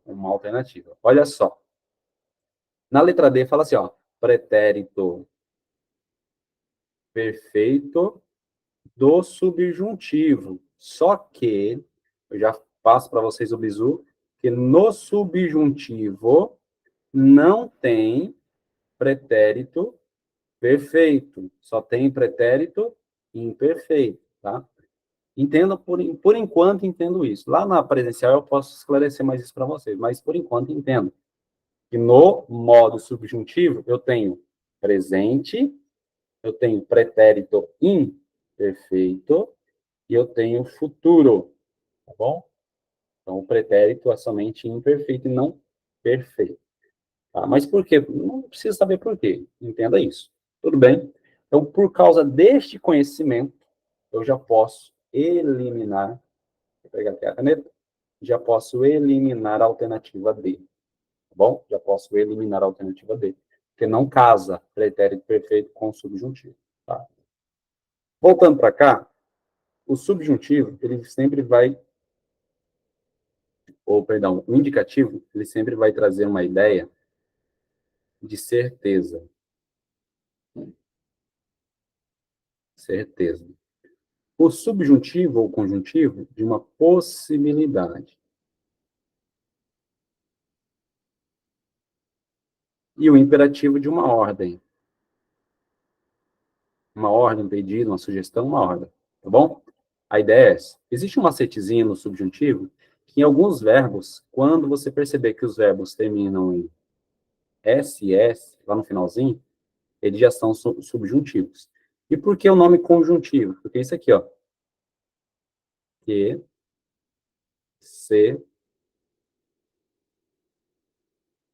alternativa. Olha só. Na letra D fala assim, ó, pretérito perfeito do subjuntivo. Só que, eu já passo para vocês o bizu, que no subjuntivo não tem pretérito perfeito, só tem pretérito imperfeito, tá? Entendo, por enquanto, entendo isso. Lá na presencial eu posso esclarecer mais isso para vocês, mas por enquanto entendo. Que no modo subjuntivo eu tenho presente, eu tenho pretérito imperfeito e eu tenho futuro, tá bom? Então, o pretérito é somente imperfeito e não perfeito. Tá? Mas por quê? Não precisa saber por quê. Entenda isso. Tudo bem? Então, por causa deste conhecimento, eu já posso eliminar, vou pegar aqui a caneta, já posso eliminar a alternativa D. Tá bom? Já posso eliminar a alternativa D. Porque não casa pretérito perfeito com subjuntivo. Tá? Voltando para cá, o subjuntivo, ele sempre vai, ou perdão, o indicativo, ele sempre vai trazer uma ideia de certeza. Certeza. O subjuntivo ou conjuntivo de uma possibilidade. E o imperativo de uma ordem. Uma ordem, um pedido, uma sugestão, uma ordem. Tá bom? A ideia é essa. Existe um macetezinho no subjuntivo que em alguns verbos, quando você perceber que os verbos terminam em SS, lá no finalzinho, eles já são subjuntivos. E por que o nome conjuntivo? Porque isso aqui, ó. Que, se,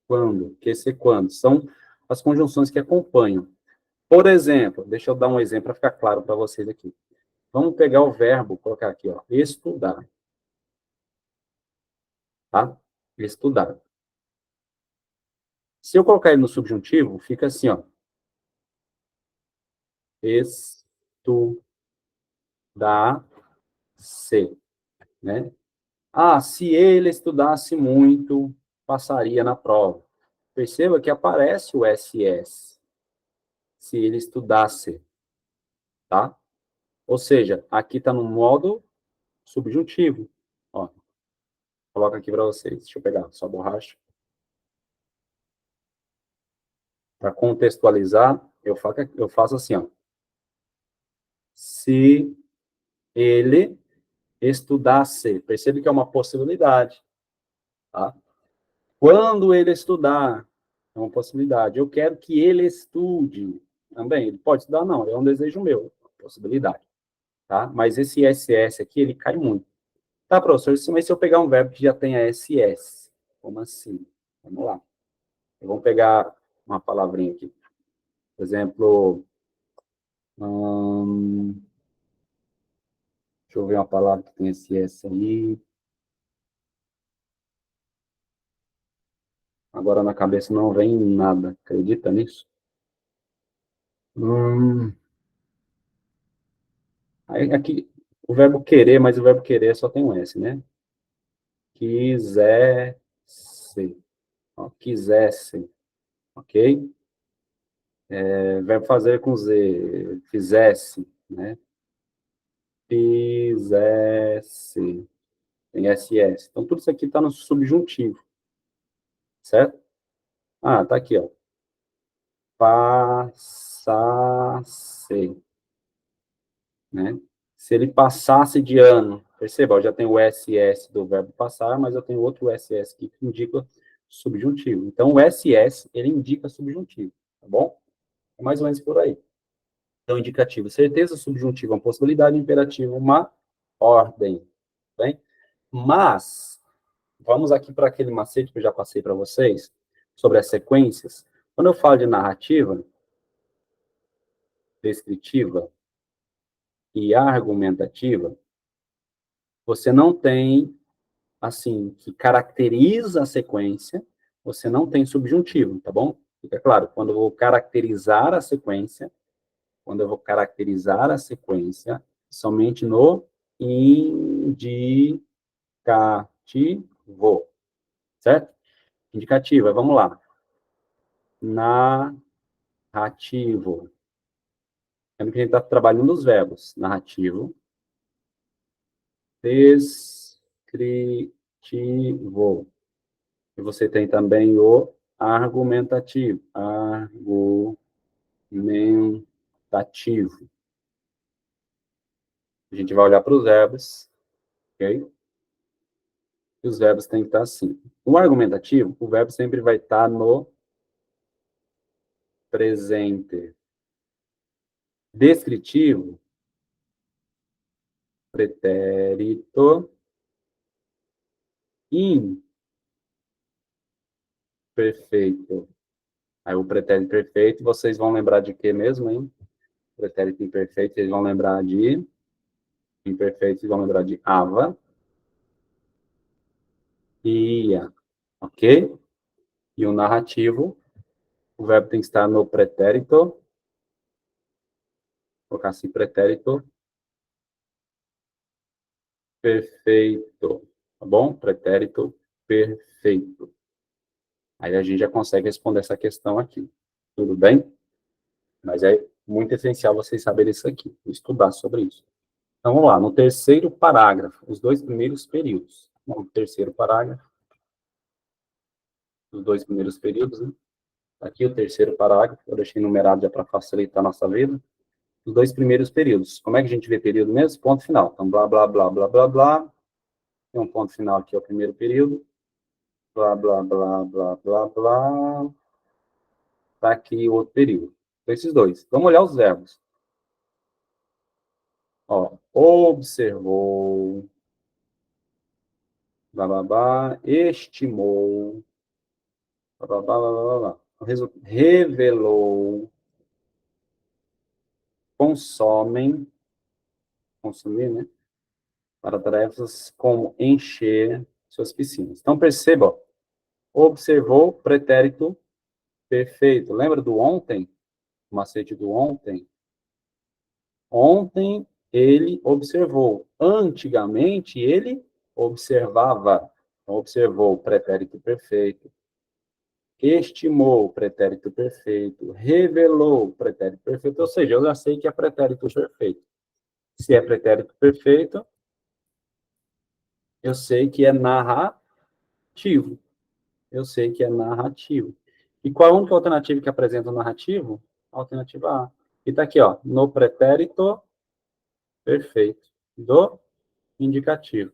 quando. Que, se, quando. São as conjunções que acompanham. Por exemplo, deixa eu dar um exemplo para ficar claro para vocês aqui. Vamos pegar o verbo, colocar aqui, ó, estudar. Tá? Estudar. Se eu colocar ele no subjuntivo, fica assim, ó. Estudar-se, né? Ah, se ele estudasse muito, passaria na prova. Perceba que aparece o SS. Se ele estudasse, tá? Ou seja, aqui está no modo subjuntivo. Ó, coloca aqui para vocês. Deixa eu pegar só a borracha. Para contextualizar, eu faço assim, ó. Se ele estudasse, percebe que é uma possibilidade, tá? Quando ele estudar, é uma possibilidade. Eu quero que ele estude. Também, ele pode estudar, não, é um desejo meu, possibilidade, tá? Mas esse SS aqui, ele cai muito. Tá, professor, mas se eu pegar um verbo que já tenha SS, como assim? Vamos lá. Vamos pegar uma palavrinha aqui. Por exemplo, deixa eu ver uma palavra que tem SS aí. Agora na cabeça não vem nada. Acredita nisso? Hum, aqui, o verbo querer, mas o verbo querer só tem um S, né? Quisesse. Ó, quisesse. Ok? Verbo fazer com Z. Fizesse, né? Fizesse. Tem SS. Então, tudo isso aqui está no subjuntivo, certo? Ah, tá aqui, ó. Passasse. né? Se ele passasse de ano, perceba, eu já tenho o SS do verbo passar, mas eu tenho outro SS aqui que indica subjuntivo. Então, o SS, ele indica subjuntivo, tá bom? É mais ou menos por aí. Então, indicativo, certeza, subjuntivo, uma possibilidade, imperativo, uma ordem, tá bem? Mas, vamos aqui para aquele macete que eu já passei para vocês, sobre as sequências. Quando eu falo de narrativa, descritiva e argumentativa, você não tem, assim, que caracteriza a sequência, você não tem subjuntivo, tá bom? Fica claro, quando eu vou caracterizar a sequência, somente no indicativo, certo? Indicativa, vamos lá. Narrativo. Lembra que a gente está trabalhando os verbos. Narrativo. Descritivo. E você tem também o argumentativo. Argumentativo. A gente vai olhar para os verbos, ok? E os verbos têm que estar assim. O argumentativo, o verbo sempre vai estar no presente. Descritivo, pretérito imperfeito. Aí o pretérito perfeito, vocês vão lembrar de quê mesmo, hein? Pretérito imperfeito, vocês vão lembrar de imperfeito, vocês vão lembrar de ava, ia, ok? E o narrativo, o verbo tem que estar no pretérito, vou colocar assim, pretérito perfeito, tá bom? Pretérito perfeito. Aí a gente já consegue responder essa questão aqui, tudo bem? Mas é muito essencial vocês saberem isso aqui, estudar sobre isso. Então, vamos lá, no terceiro parágrafo, os dois primeiros períodos. No terceiro parágrafo, os dois primeiros períodos, né? Aqui o terceiro parágrafo, eu deixei numerado já para facilitar a nossa vida. Os dois primeiros períodos. Como é que a gente vê período mesmo? Ponto final. Então, blá, blá, blá, blá, blá, blá. Tem um ponto final aqui, é o primeiro período. Blá, blá, blá, blá, blá, blá. Tá aqui o outro período. Então, esses dois. Vamos olhar os verbos. Ó, observou, blá, blá, blá, estimou, blá, blá, blá, blá, blá. Revelou, consomem, consumir, né? Para tarefas como encher suas piscinas. Então, perceba, ó, observou, pretérito perfeito. Lembra do ontem? O macete do ontem? Ontem ele observou. Antigamente ele observava. Observou, pretérito perfeito. Estimou, pretérito perfeito. Revelou, pretérito perfeito. Ou seja, eu já sei que é pretérito perfeito. Se é pretérito perfeito, eu sei que é narrativo. Eu sei que é narrativo. E qual a única alternativa que apresenta o narrativo? A alternativa A. E tá aqui, ó, no pretérito perfeito do indicativo.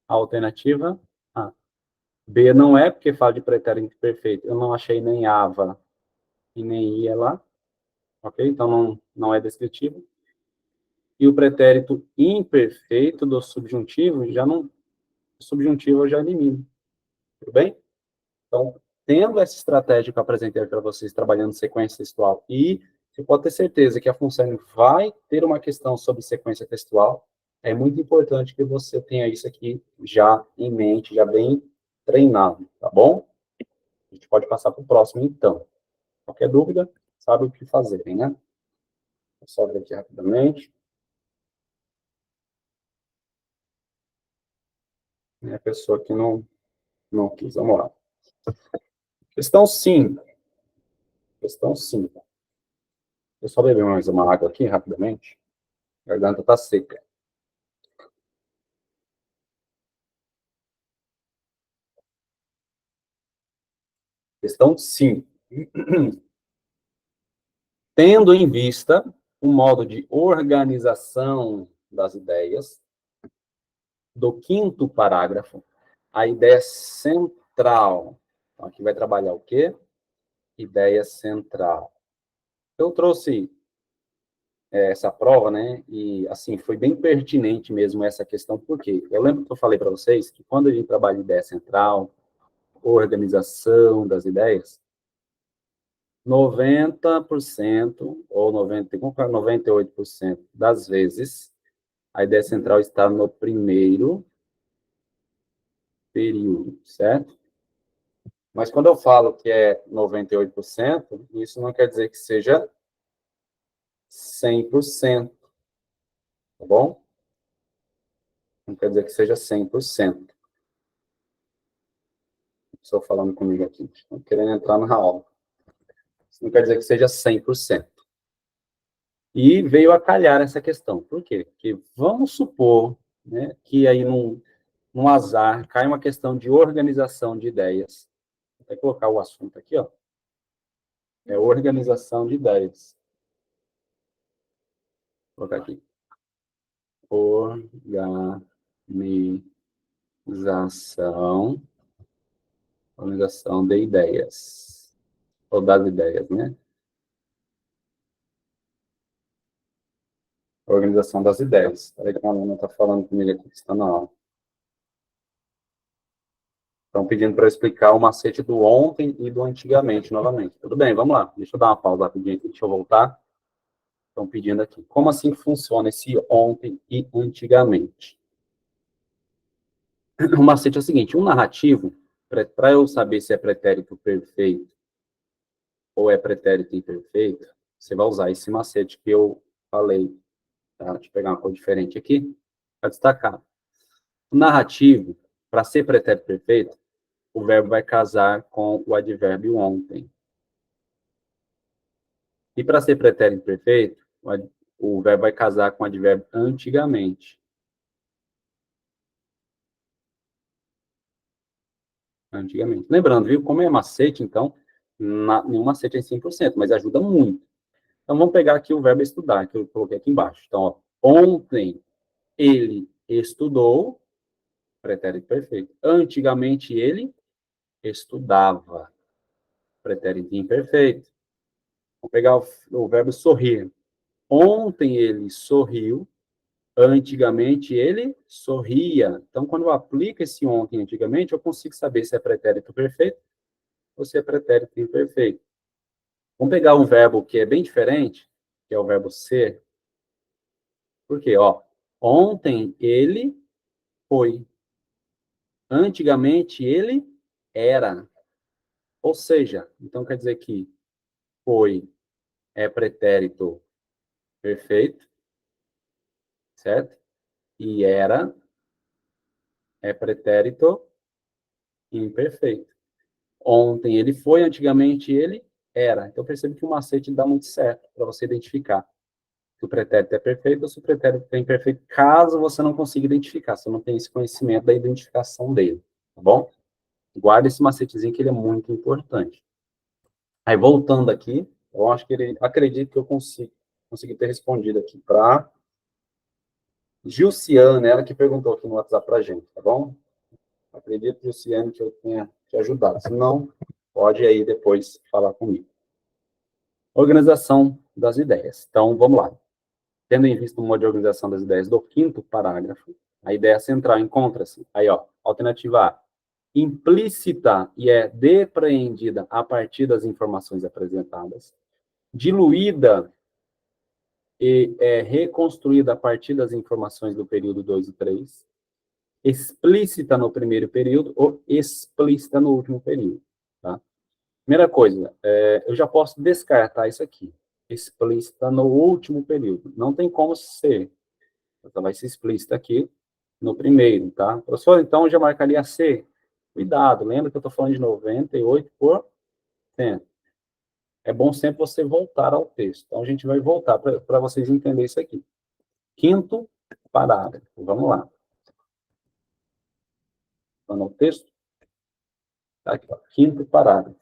A alternativa A. B não é, porque fala de pretérito perfeito. Eu não achei nem ava e nem ia lá, ok? Então não é descritivo. E o pretérito imperfeito do subjuntivo, já não, o subjuntivo eu já elimino. Tudo bem? Então, tendo essa estratégia que eu apresentei para vocês, trabalhando sequência textual, e você pode ter certeza que a função vai ter uma questão sobre sequência textual, é muito importante que você tenha isso aqui já em mente, já bem treinado, tá bom? A gente pode passar para o próximo, então. Qualquer dúvida, sabe o que fazerem, né? Vou só ver aqui rapidamente. A pessoa que não quis, vamos lá. Questão 5. Questão 5. Eu só beber mais uma água aqui, rapidamente. A garganta está seca. Questão 5. Tendo em vista um modo de organização das ideias. Do quinto parágrafo, a ideia central. Então, aqui vai trabalhar o quê? Ideia central. Eu trouxe essa prova, né? E, assim, foi bem pertinente mesmo essa questão, porque eu lembro que eu falei para vocês que quando a gente trabalha ideia central, organização das ideias, 90% ou 98% das vezes, a ideia central está no primeiro período, certo? Mas quando eu falo que é 98%, isso não quer dizer que seja 100%, tá bom? Não quer dizer que seja 100%. Estou falando comigo aqui, estou querendo entrar na aula. Isso não quer dizer que seja 100%. E veio a calhar essa questão. Por quê? Porque vamos supor, né, que aí num azar cai uma questão de organização de ideias. Vou até colocar o assunto aqui, ó. É organização de ideias. Vou colocar aqui. Organização de ideias. Ou das ideias, né? Organização das ideias. Peraí que a aluna está falando comigo aqui, que está na aula. Estão pedindo para eu explicar o macete do ontem e do antigamente, novamente. Tudo bem, vamos lá. Deixa eu dar uma pausa rapidinho aqui, deixa eu voltar. Estão pedindo aqui. Como assim funciona esse ontem e antigamente? O macete é o seguinte, um narrativo, para eu saber se é pretérito perfeito ou é pretérito imperfeito, você vai usar esse macete que eu falei. Tá? Deixa eu pegar uma cor diferente aqui, para destacar. O narrativo, para ser pretérito perfeito, o verbo vai casar com o advérbio ontem. E para ser pretérito perfeito, o verbo vai casar com o advérbio antigamente. Antigamente. Lembrando, viu? Como é macete, então, nenhum macete é 100%, mas ajuda muito. Então, vamos pegar aqui o verbo estudar, que eu coloquei aqui embaixo. Então, ó, ontem ele estudou, pretérito perfeito. Antigamente ele estudava, pretérito imperfeito. Vamos pegar o verbo sorrir. Ontem ele sorriu, antigamente ele sorria. Então, quando eu aplico esse ontem antigamente, eu consigo saber se é pretérito perfeito ou se é pretérito imperfeito. Vamos pegar um verbo que é bem diferente, que é o verbo ser. Por quê? Ó, ontem ele foi. Antigamente ele era. Ou seja, então quer dizer que foi é pretérito perfeito, certo? E era é pretérito imperfeito. Ontem ele foi, antigamente ele era. Então percebe que o macete dá muito certo para você identificar se o pretérito é perfeito ou se o pretérito é imperfeito, caso você não consiga identificar, se não tem esse conhecimento da identificação dele, tá bom? Guarda esse macetezinho que ele é muito importante. Aí, voltando aqui, eu acho que ele, acredito que eu consegui ter respondido aqui para Gilciane, ela que perguntou aqui no WhatsApp para a gente, tá bom? Acredito, Gilciane, que eu tenha te ajudado. Se não, pode aí depois falar comigo. Organização das ideias. Então, vamos lá. Tendo em vista o modo de organização das ideias do quinto parágrafo, a ideia central encontra-se, aí, ó, alternativa A, implícita e é depreendida a partir das informações apresentadas, diluída e é reconstruída a partir das informações do período 2 e 3, explícita no primeiro período ou explícita no último período, tá? Primeira coisa, eu já posso descartar isso aqui, explícita no último período, não tem como ser, então vai ser explícita aqui no primeiro, tá? Professor, então eu já marcaria C. Cuidado, lembra que eu estou falando de 98%. É bom sempre você voltar ao texto. Então, a gente vai voltar para vocês entenderem isso aqui. Quinto parágrafo. Vamos lá. Está no texto? Tá aqui, ó. Quinto parágrafo.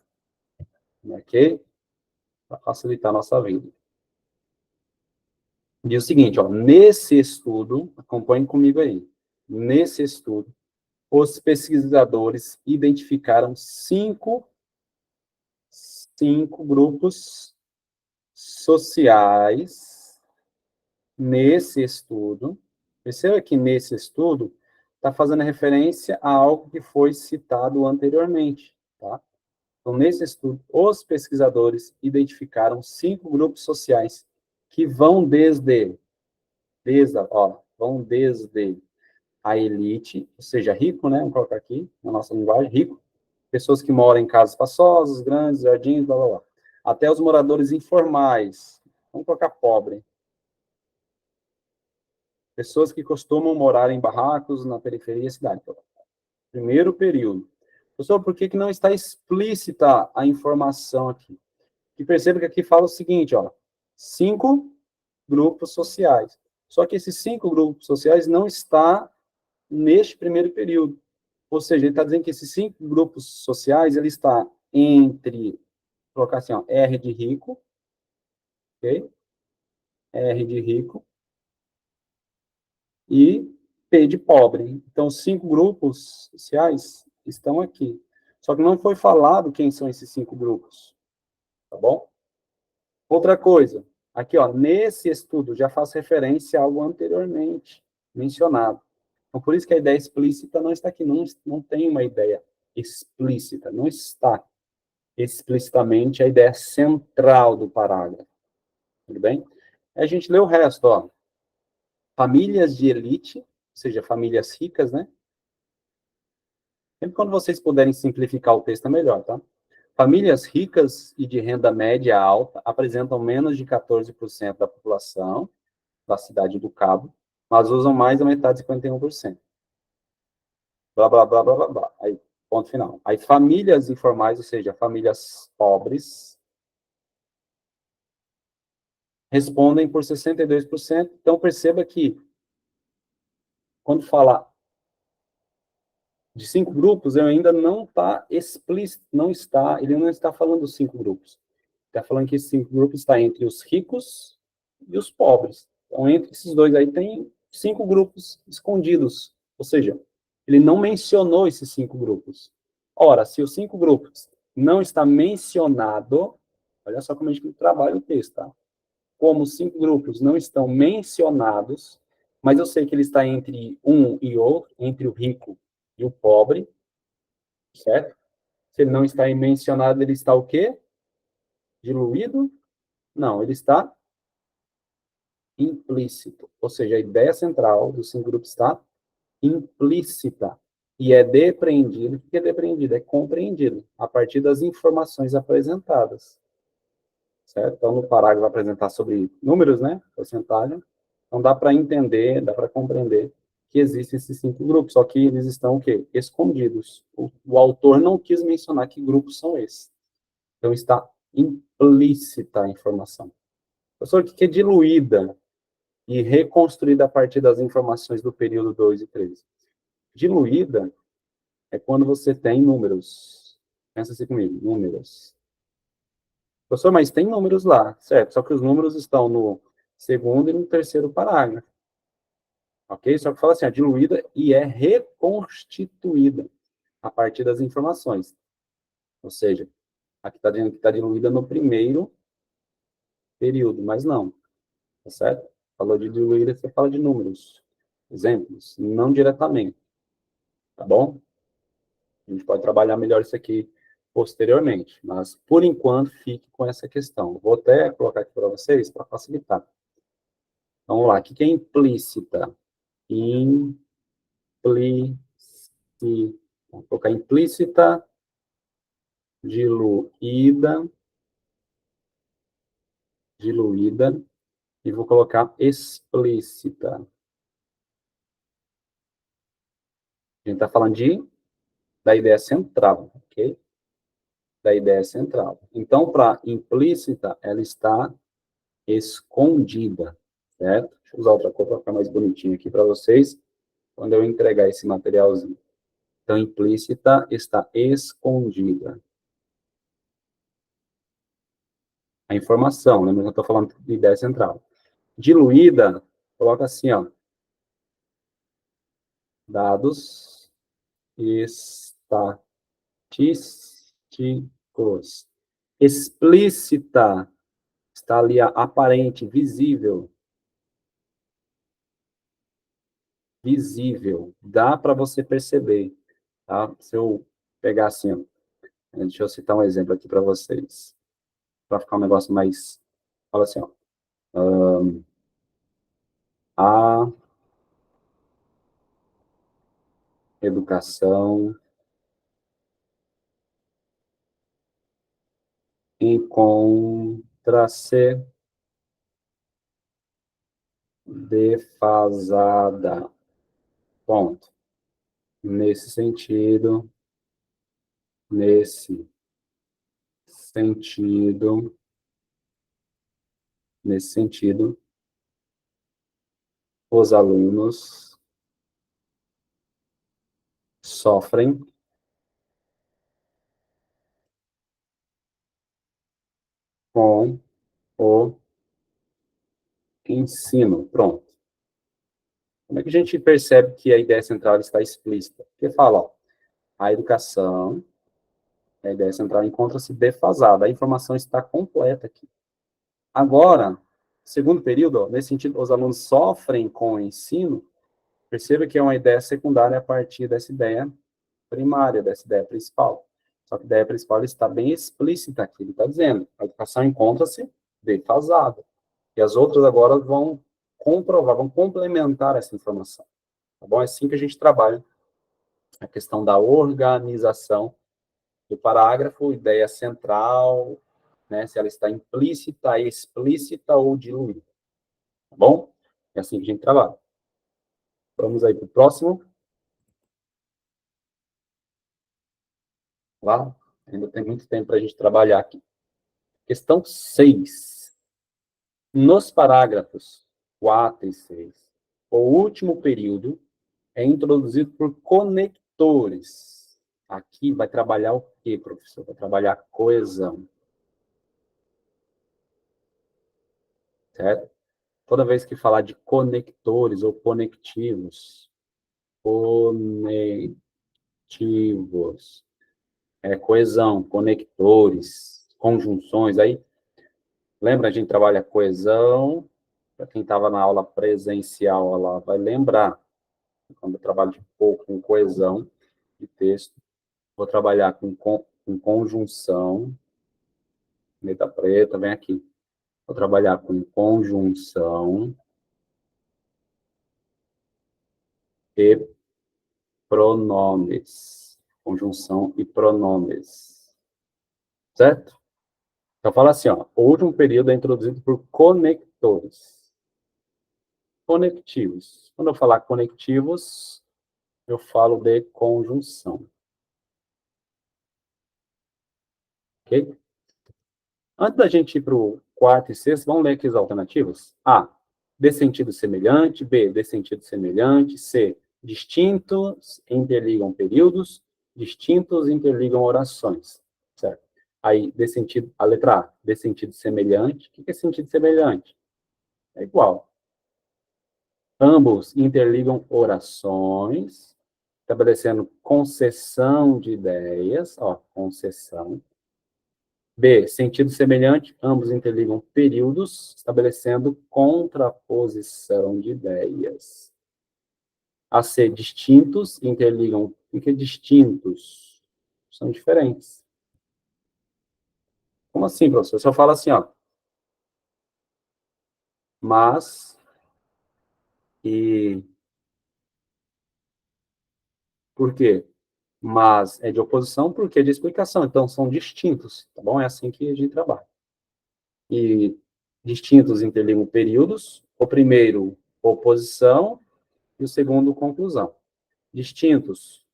Ok? Para facilitar a nossa vida. Diz o seguinte, ó, nesse estudo, acompanhe comigo aí, nesse estudo, os pesquisadores identificaram cinco grupos sociais nesse estudo. Perceba que nesse estudo está fazendo referência a algo que foi citado anteriormente, tá? Então, nesse estudo, os pesquisadores identificaram cinco grupos sociais que vão vão desde a elite, ou seja, rico, né? Vamos colocar aqui na nossa linguagem, rico, pessoas que moram em casas espaçosas, grandes, jardins, blá, blá, blá, até os moradores informais, vamos colocar pobre, pessoas que costumam morar em barracos na periferia da cidade. Primeiro período. Professor, por que não está explícita a informação aqui? Que perceba que aqui fala o seguinte, ó, 5 grupos sociais. Só que esses 5 grupos sociais não está neste primeiro período. Ou seja, ele está dizendo que esses 5 grupos sociais, ele está entre, vou colocar assim, ó, R de rico, ok? R de rico e P de pobre. Então, 5 grupos sociais estão aqui. Só que não foi falado quem são esses 5 grupos, tá bom? Outra coisa, aqui, ó, nesse estudo já faz referência a algo anteriormente mencionado. Então, por isso que a ideia explícita não está aqui, não tem uma ideia explícita, não está explicitamente a ideia central do parágrafo, tudo bem? A gente lê o resto, ó. Famílias de elite, ou seja, famílias ricas, né? Sempre quando vocês puderem simplificar o texto é melhor, tá? Famílias ricas e de renda média alta apresentam menos de 14% da população da cidade do Cabo, mas usam mais da metade, 51%. Blá, blá, blá, blá, blá, blá. Aí, ponto final. Aí, famílias informais, ou seja, famílias pobres, respondem por 62%. Então, perceba que, quando fala de 5 grupos, eu ainda não está explícito, ele não está falando dos 5 grupos. Está falando que esses 5 grupos está entre os ricos e os pobres. Então, entre esses dois aí, tem 5 grupos escondidos. Ou seja, ele não mencionou esses 5 grupos. Ora, se os 5 grupos não está mencionado, olha só como a gente trabalha o texto, tá? Como os 5 grupos não estão mencionados, mas eu sei que ele está entre um e outro, entre o rico e o pobre, certo? Se ele não está mencionado, ele está o quê? Diluído? Não, ele está implícito. Ou seja, a ideia central dos 5 grupos está implícita e é depreendido. O que é depreendido? É compreendido a partir das informações apresentadas. Certo? Então, no parágrafo vai apresentar sobre números, né? Porcentagem. Então, dá para entender, dá para compreender que existem esses 5 grupos, só que eles estão o quê? Escondidos. O autor não quis mencionar que grupos são esses. Então, está implícita a informação. Professor, o que é diluída e reconstruída a partir das informações do período 2 e 3? Diluída é quando você tem números. Pensa assim comigo, números. Professor, mas tem números lá, certo? Só que os números estão no segundo e no terceiro parágrafo. Ok? Só que fala assim, diluída e é reconstituída a partir das informações. Ou seja, aqui está dizendo que está diluída no primeiro período, mas não. Tá certo? Falou de diluída, você fala de números. Exemplos, não diretamente. Tá bom? A gente pode trabalhar melhor isso aqui posteriormente, mas por enquanto fique com essa questão. Vou até colocar aqui para vocês para facilitar. Então, vamos lá, o que é implícita? Vou colocar implícita, diluída, e vou colocar explícita. A gente está falando da ideia central, ok? Da ideia central. Então, para implícita, ela está escondida, certo? Deixa eu usar outra cor para ficar mais bonitinho aqui para vocês, quando eu entregar esse materialzinho. Então, implícita está escondida. A informação, lembra que eu estou falando de ideia central. Diluída, coloca assim, ó. Dados estatísticos. Explícita, está ali aparente, visível. Visível. Dá para você perceber, tá? Se eu pegar assim, ó, deixa eu citar um exemplo aqui para vocês, para ficar um negócio mais, fala assim, ó, a educação encontra-se defasada. Ponto. Nesse sentido, nesse sentido, nesse sentido, os alunos sofrem com o ensino. Pronto. Como é que a gente percebe que a ideia central está explícita? Porque fala, ó, a educação, a ideia central encontra-se defasada, a informação está completa aqui. Agora, segundo período, ó, nesse sentido, os alunos sofrem com o ensino, perceba que é uma ideia secundária a partir dessa ideia primária, dessa ideia principal. Só que a ideia principal está bem explícita aqui, ele está dizendo, a educação encontra-se defasada. E as outras agora vão comprovar, vão complementar essa informação. Tá bom? É assim que a gente trabalha a questão da organização do parágrafo, ideia central, né, se ela está implícita, explícita ou diluída. Tá bom? É assim que a gente trabalha. Vamos aí para o próximo. Lá, ainda tem muito tempo para a gente trabalhar aqui. Questão 6. Nos parágrafos 4 e 6, o último período é introduzido por conectores. Aqui vai trabalhar o quê, professor? Vai trabalhar coesão. Certo? Toda vez que falar de conectores ou conectivos, coesão, conectores, conjunções, aí, lembra, a gente trabalha coesão, para quem estava na aula presencial, ela vai lembrar, quando eu trabalho de pouco com coesão de texto, vou trabalhar com conjunção, letra preta, vem aqui, vou trabalhar com conjunção e pronomes. Conjunção e pronomes. Certo? Então, fala assim, ó, o último período é introduzido por conectores. Conectivos. Quando eu falar conectivos, eu falo de conjunção. Ok? Antes da gente ir para o quarto e sexto, vamos ler aqui as alternativas? A, de sentido semelhante. B, de sentido semelhante. C, distintos interligam períodos. Distintos interligam orações. Certo? Aí, de sentido, a letra A, de sentido semelhante. O que é sentido semelhante? É igual. Ambos interligam orações, estabelecendo concessão de ideias, ó, concessão. B, sentido semelhante, ambos interligam períodos, estabelecendo contraposição de ideias. A C, distintos, interligam, o que é distintos? São diferentes. Como assim, professor? Se eu falo assim, ó, mas e por quê? Mas é de oposição porque é de explicação, então são distintos, tá bom? É assim que a gente trabalha. E distintos interligam períodos, o primeiro, oposição, e o segundo, conclusão. Distintos,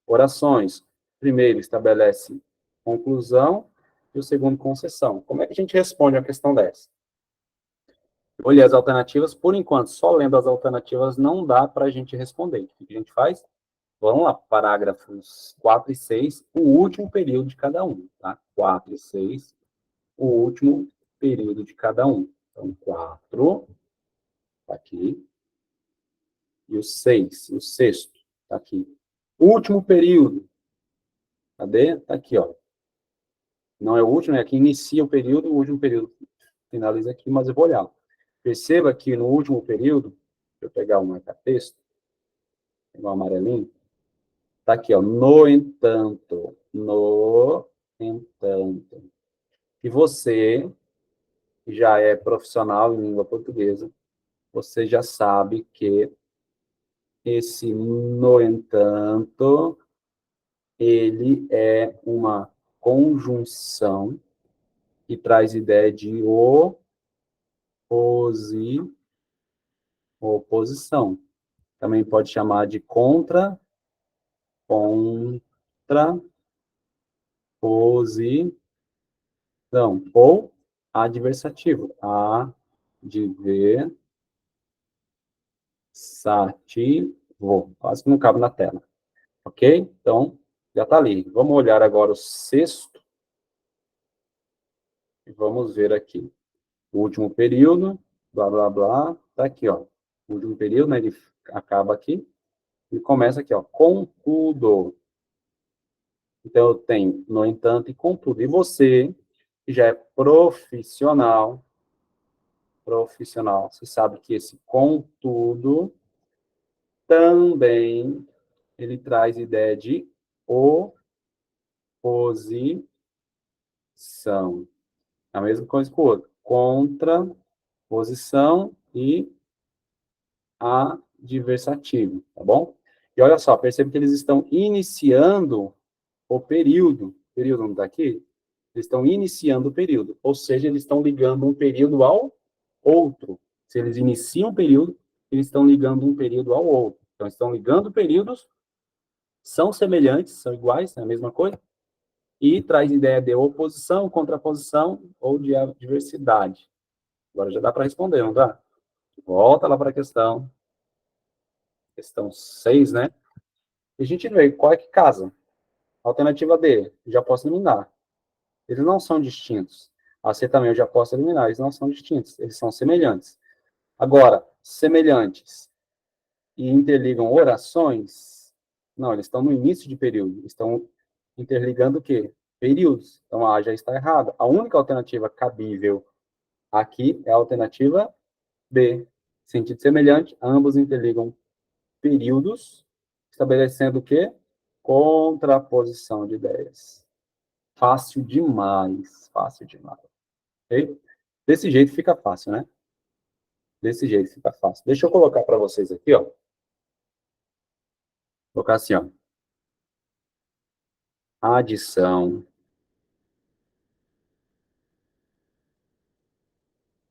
orações, o primeiro estabelece conclusão, e o segundo, concessão. Como é que a gente responde a questão dessa? Eu olhei as alternativas, por enquanto, só lendo as alternativas não dá para a gente responder. O que a gente faz? Vamos lá, parágrafos 4 e 6, o último período de cada um, tá? 4 e 6, o último período de cada um. Então, 4 está aqui. E o 6, o sexto, está aqui. Último período. Cadê? Está aqui, ó. Não é o último, é que inicia o período, o último período finaliza aqui, mas eu vou olhar. Perceba que no último período, deixa eu pegar o marca-texto, pegar o amarelinho, está aqui, ó, no entanto, e você, que já é profissional em língua portuguesa, você já sabe que esse no entanto, ele é uma conjunção que traz ideia de oposição. Também pode chamar de contraposição, ou adversativo. Adversativo. Quase que não cabe na tela. Ok? Então, já está ali. Vamos olhar agora o sexto. E vamos ver aqui. O último período, blá, blá, blá. Está aqui, ó. O último período, né, ele acaba aqui. E começa aqui, ó. Contudo. Então, eu tenho, no entanto, e contudo. E você, que já é profissional, você sabe que esse contudo também ele traz ideia de oposição. A mesma coisa que o outro. Contraposição e adversativo, tá bom? E olha só, percebe que eles estão iniciando o período. O período não está aqui? Eles estão iniciando o período. Ou seja, eles estão ligando um período ao outro. Se eles iniciam o período, eles estão ligando um período ao outro. Então, estão ligando períodos, são semelhantes, são iguais, é a mesma coisa, e traz ideia de oposição, contraposição ou de adversidade. Agora já dá para responder, não dá? Volta lá para a questão 6, né? E a gente vê qual é que casa. Alternativa D, já posso eliminar. Eles não são distintos. A C também eu já posso eliminar, eles não são distintos, eles são semelhantes. Agora, semelhantes e interligam orações, não, eles estão no início de período, estão interligando o quê? Períodos. Então, A já está errada. A única alternativa cabível aqui é a alternativa B. Sentido semelhante, ambos interligam períodos, estabelecendo o quê? Contraposição de ideias. Fácil demais, fácil demais. Okay? Desse jeito fica fácil, né? Desse jeito fica fácil. Deixa eu colocar para vocês aqui, ó. Vou colocar assim, ó. Adição.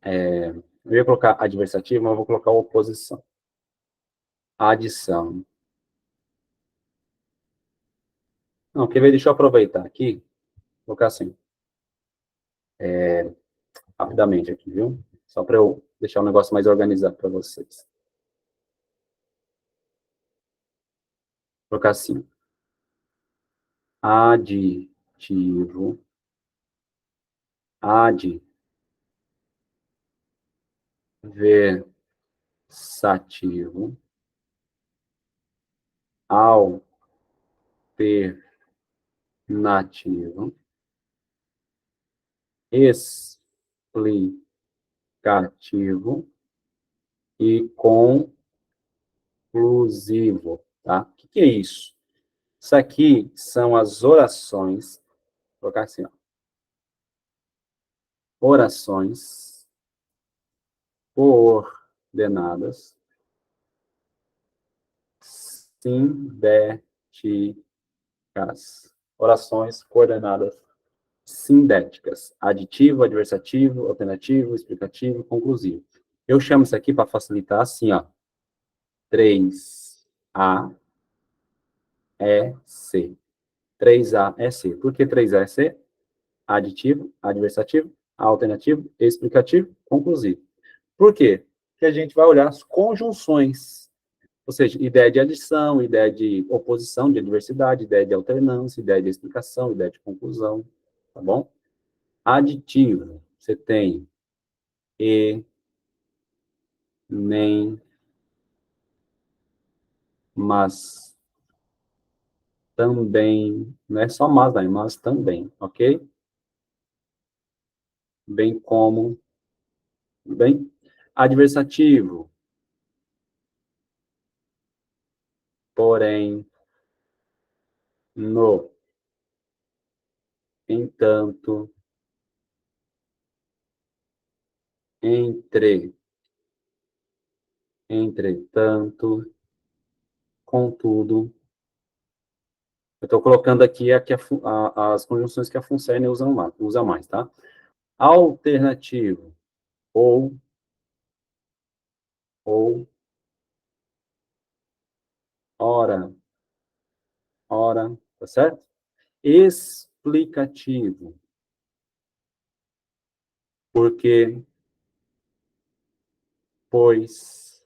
Eu ia colocar adversativo, mas eu vou colocar oposição. Adição. Não, quer ver? Deixa eu aproveitar aqui. Vou colocar assim. Rapidamente aqui, viu? Só para eu deixar o negócio mais organizado para vocês. Vou colocar assim. Aditivo. Adversativo. Alternativo. Explicativo e conclusivo, tá? O que é isso? Isso aqui são as orações, vou colocar assim, ó. Orações coordenadas sindéticas. Orações coordenadas sindéticas. Aditivo, adversativo, alternativo, explicativo, conclusivo. Eu chamo isso aqui para facilitar assim, ó. 3A é C. 3A é C. Por que 3A é C? Aditivo, adversativo, alternativo, explicativo, conclusivo. Por quê? Porque a gente vai olhar as conjunções. Ou seja, ideia de adição, ideia de oposição, de adversidade, ideia de alternância, ideia de explicação, ideia de conclusão. Tá bom? Aditivo. Você tem E, nem, mas, também, não é só mas, né, mas também, ok? Bem como, bem, adversativo, porém, no, entanto, entre, entretanto, contudo. Eu estou colocando aqui as conjunções que a Funcerne usa mais, tá? Alternativo, ou, ora, ora, tá certo? Explicativo, porque, pois,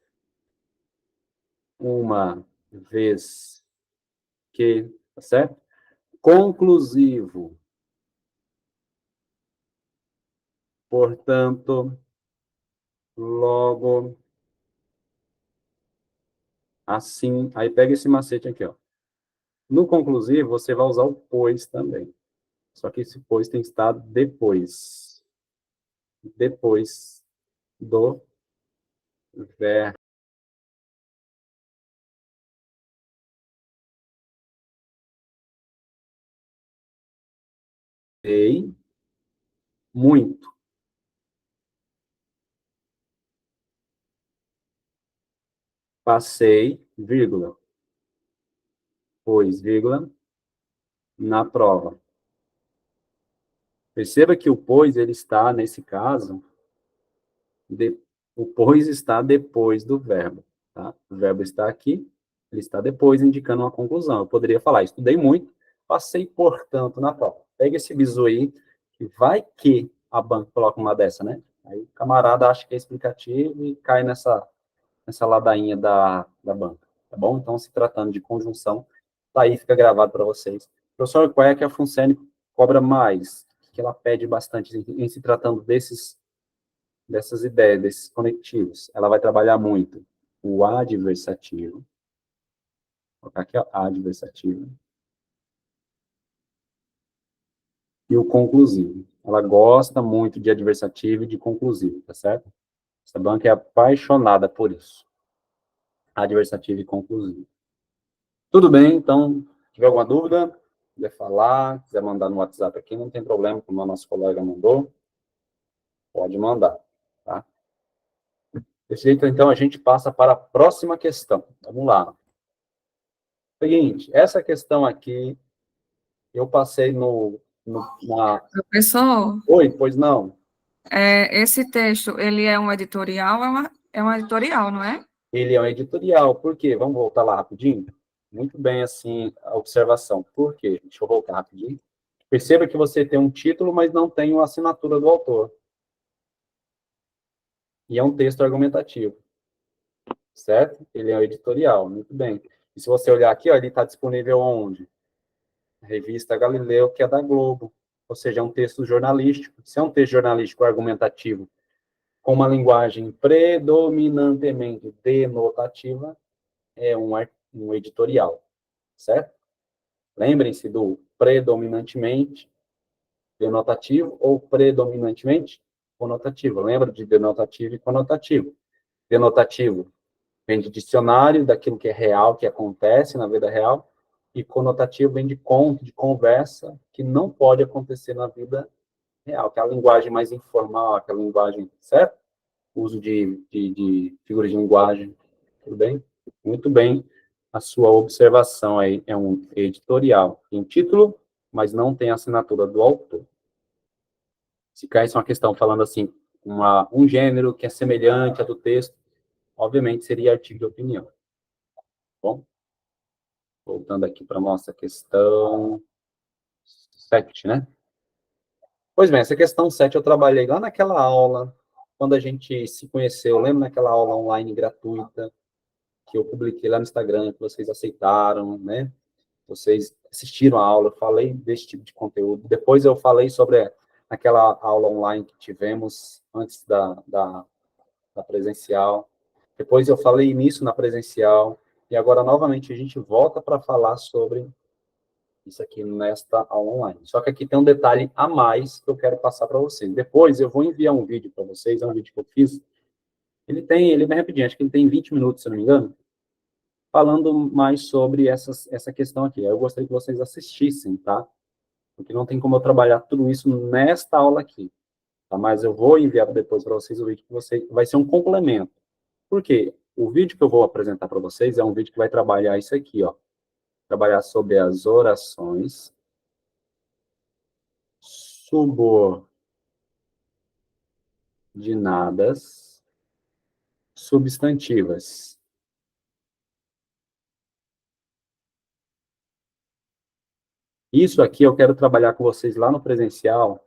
uma vez que, tá certo? Conclusivo, portanto, logo, assim, aí pega esse macete aqui, ó. No conclusivo, você vai usar o pois também. Só que esse pois tem que estar depois do verbo. Passei muito. Passei, vírgula, pois, vírgula, na prova. Perceba que o pois, ele está, nesse caso, de, o pois está depois do verbo. Tá? O verbo está aqui, ele está depois, indicando uma conclusão. Eu poderia falar, estudei muito, passei, portanto, na prova. Pega esse bizu aí, que vai que a banca coloca uma dessa, né? Aí o camarada acha que é explicativo e cai nessa ladainha da banca, tá bom? Então, se tratando de conjunção, tá aí, fica gravado para vocês. Professor, qual é que a Funcene cobra mais? Que ela pede bastante em se tratando dessas ideias, desses conectivos. Ela vai trabalhar muito o adversativo, vou colocar aqui, ó, adversativo, e o conclusivo. Ela gosta muito de adversativo e de conclusivo, tá certo? Essa banca é apaixonada por isso. Adversativo e conclusivo. Tudo bem, então, se tiver alguma dúvida, quiser falar, quiser mandar no WhatsApp aqui, não tem problema, como a nossa colega mandou, pode mandar, tá? Desse jeito, então, a gente passa para a próxima questão. Vamos lá. Seguinte, essa questão aqui, eu passei na... Professor, Oi, pois não. esse texto, ele é um editorial, é um editorial, não é? Ele é um editorial, por quê? Vamos voltar lá rapidinho? Muito bem, assim, a observação. Por quê? Deixa eu voltar rapidinho. Perceba que você tem um título, mas não tem a assinatura do autor. E é um texto argumentativo, certo? Ele é um editorial, muito bem. E se você olhar aqui, ó, ele está disponível onde? A revista Galileu, que é da Globo. Ou seja, é um texto jornalístico. Se é um texto jornalístico argumentativo com uma linguagem predominantemente denotativa, é um editorial, certo? Lembrem-se do predominantemente denotativo ou predominantemente conotativo. Lembra de denotativo e conotativo. Denotativo vem de dicionário, daquilo que é real, que acontece na vida real, e conotativo vem de conto, de conversa, que não pode acontecer na vida real, que é a linguagem mais informal, aquela linguagem, certo? Uso de figuras de linguagem, tudo bem? Muito bem, a sua observação aí é um editorial, tem título, mas não tem assinatura do autor. Se cair uma questão falando assim, um gênero que é semelhante a do texto, obviamente seria artigo de opinião. Tá bom? Voltando aqui para a nossa questão 7, né? Pois bem, essa questão 7 eu trabalhei lá naquela aula, quando a gente se conheceu, lembra naquela aula online gratuita, que eu publiquei lá no Instagram, que vocês aceitaram, né? Vocês assistiram a aula, eu falei desse tipo de conteúdo. Depois eu falei sobre aquela aula online que tivemos antes da presencial. Depois eu falei nisso na presencial, e agora, novamente, a gente volta para falar sobre isso aqui nesta aula online. Só que aqui tem um detalhe a mais que eu quero passar para vocês. Depois eu vou enviar um vídeo para vocês, é um vídeo que eu fiz. Ele é bem rapidinho, acho que ele tem 20 minutos, se eu não me engano, falando mais sobre essa questão aqui. Eu gostaria que vocês assistissem, tá? Porque não tem como eu trabalhar tudo isso nesta aula aqui, tá? Mas eu vou enviar depois para vocês o vídeo que vai ser um complemento. Por quê? O vídeo que eu vou apresentar para vocês é um vídeo que vai trabalhar isso aqui, ó. Trabalhar sobre as orações subordinadas substantivas. Isso aqui eu quero trabalhar com vocês lá no presencial,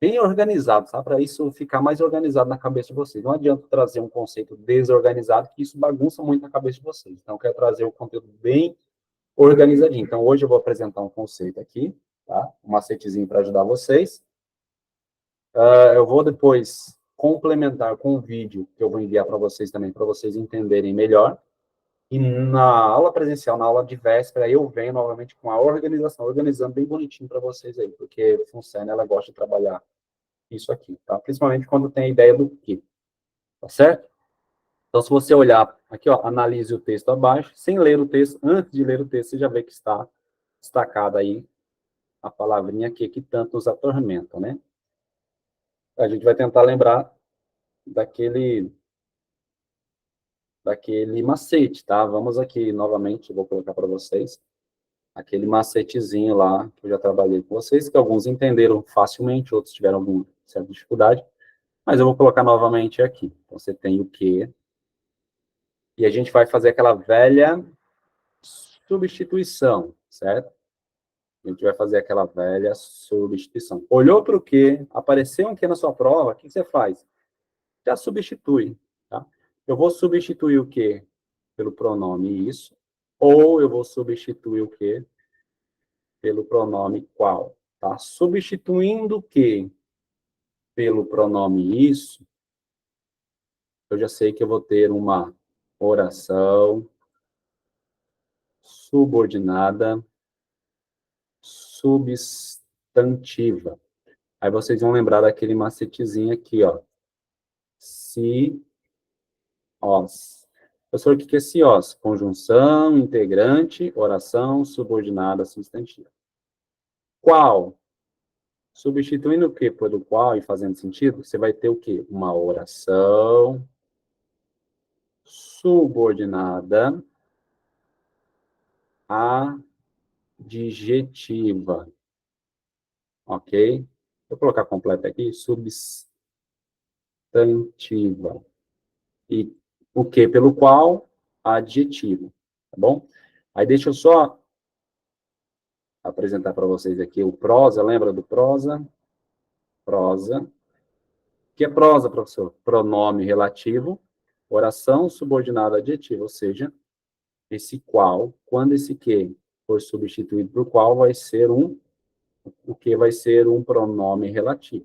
bem organizado, tá? Para isso ficar mais organizado na cabeça de vocês. Não adianta trazer um conceito desorganizado, que isso bagunça muito a cabeça de vocês. Então, eu quero trazer um conteúdo bem organizadinho. Então, hoje eu vou apresentar um conceito aqui, tá? Um macetezinho para ajudar vocês. Eu vou depois complementar com um vídeo que eu vou enviar para vocês também, para vocês entenderem melhor. E na aula presencial, na aula de véspera, eu venho novamente com a organização, organizando bem bonitinho para vocês aí, porque a Funciona, ela gosta de trabalhar isso aqui, tá? Principalmente quando tem a ideia do quê, tá certo? Então, se você olhar aqui, ó, analise o texto abaixo, sem ler o texto, antes de ler o texto, você já vê que está destacada aí a palavrinha aqui que tanto nos atormenta, né? A gente vai tentar lembrar daquele macete, tá? Vamos aqui novamente, vou colocar para vocês aquele macetezinho lá que eu já trabalhei com vocês, que alguns entenderam facilmente, outros tiveram alguma certa dificuldade, mas eu vou colocar novamente aqui. Então, você tem o quê? E a gente vai fazer aquela velha substituição, certo? A gente vai fazer aquela velha substituição. Olhou para o quê? Apareceu um quê na sua prova? O que você faz? Já substitui, tá? Eu vou substituir o quê? Pelo pronome isso, ou eu vou substituir o quê? Pelo pronome qual, tá? Substituindo o quê? Pelo pronome isso, eu já sei que eu vou ter uma oração subordinada substantiva. Aí vocês vão lembrar daquele macetezinho aqui, ó. Se, os. Professor, o que é se, os? Conjunção, integrante, oração, subordinada, substantiva. Qual? Substituindo o que pelo qual e fazendo sentido, você vai ter o quê? Uma oração subordinada adjetiva. Ok? Vou colocar completo aqui, substantiva. E o que pelo qual? Adjetivo. Tá bom? Aí deixa eu só apresentar para vocês aqui o prosa. Lembra do prosa? Prosa. O que é prosa, professor? Pronome relativo, oração subordinada adjetiva, ou seja, esse qual, quando esse que for substituído por qual, vai ser o que vai ser um pronome relativo.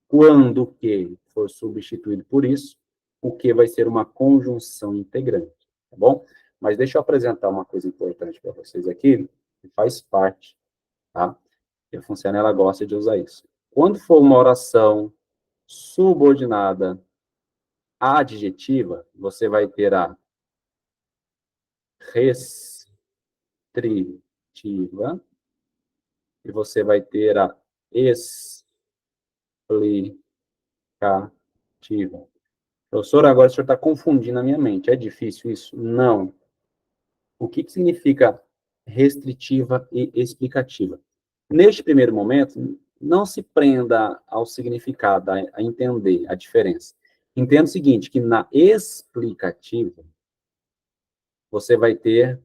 Quando o que for substituído por isso, o que vai ser uma conjunção integrante, tá bom? Mas deixa eu apresentar uma coisa importante para vocês aqui, que faz parte, tá? E a Funciona, ela gosta de usar isso. Quando for uma oração subordinada adjetiva, você vai ter a restritiva e você vai ter a explicativa. Professor, agora o senhor está confundindo a minha mente. É difícil isso? Não. O que significa restritiva e explicativa? Neste primeiro momento, não se prenda ao significado, a entender a diferença. Entenda o seguinte, que na explicativa, você vai ter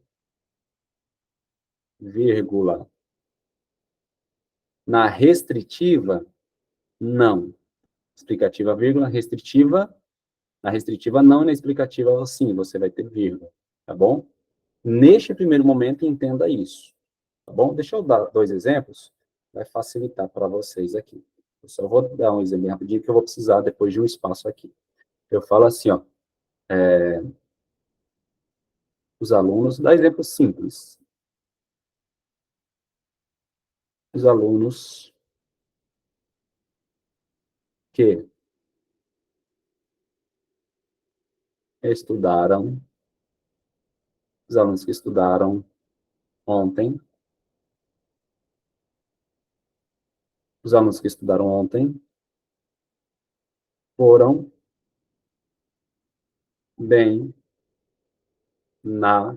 vírgula. Na restritiva, não. Explicativa, vírgula, restritiva. Na restritiva, não. E na explicativa, sim, você vai ter vírgula. Tá bom? Neste primeiro momento, entenda isso. Tá bom? Deixa eu dar 2 exemplos, vai facilitar para vocês aqui. Eu só vou dar um exemplo rapidinho, que eu vou precisar depois de um espaço aqui. Eu falo assim, ó. Os alunos, dá exemplo simples. Os alunos que estudaram, os alunos que estudaram ontem, os alunos que estudaram ontem foram bem na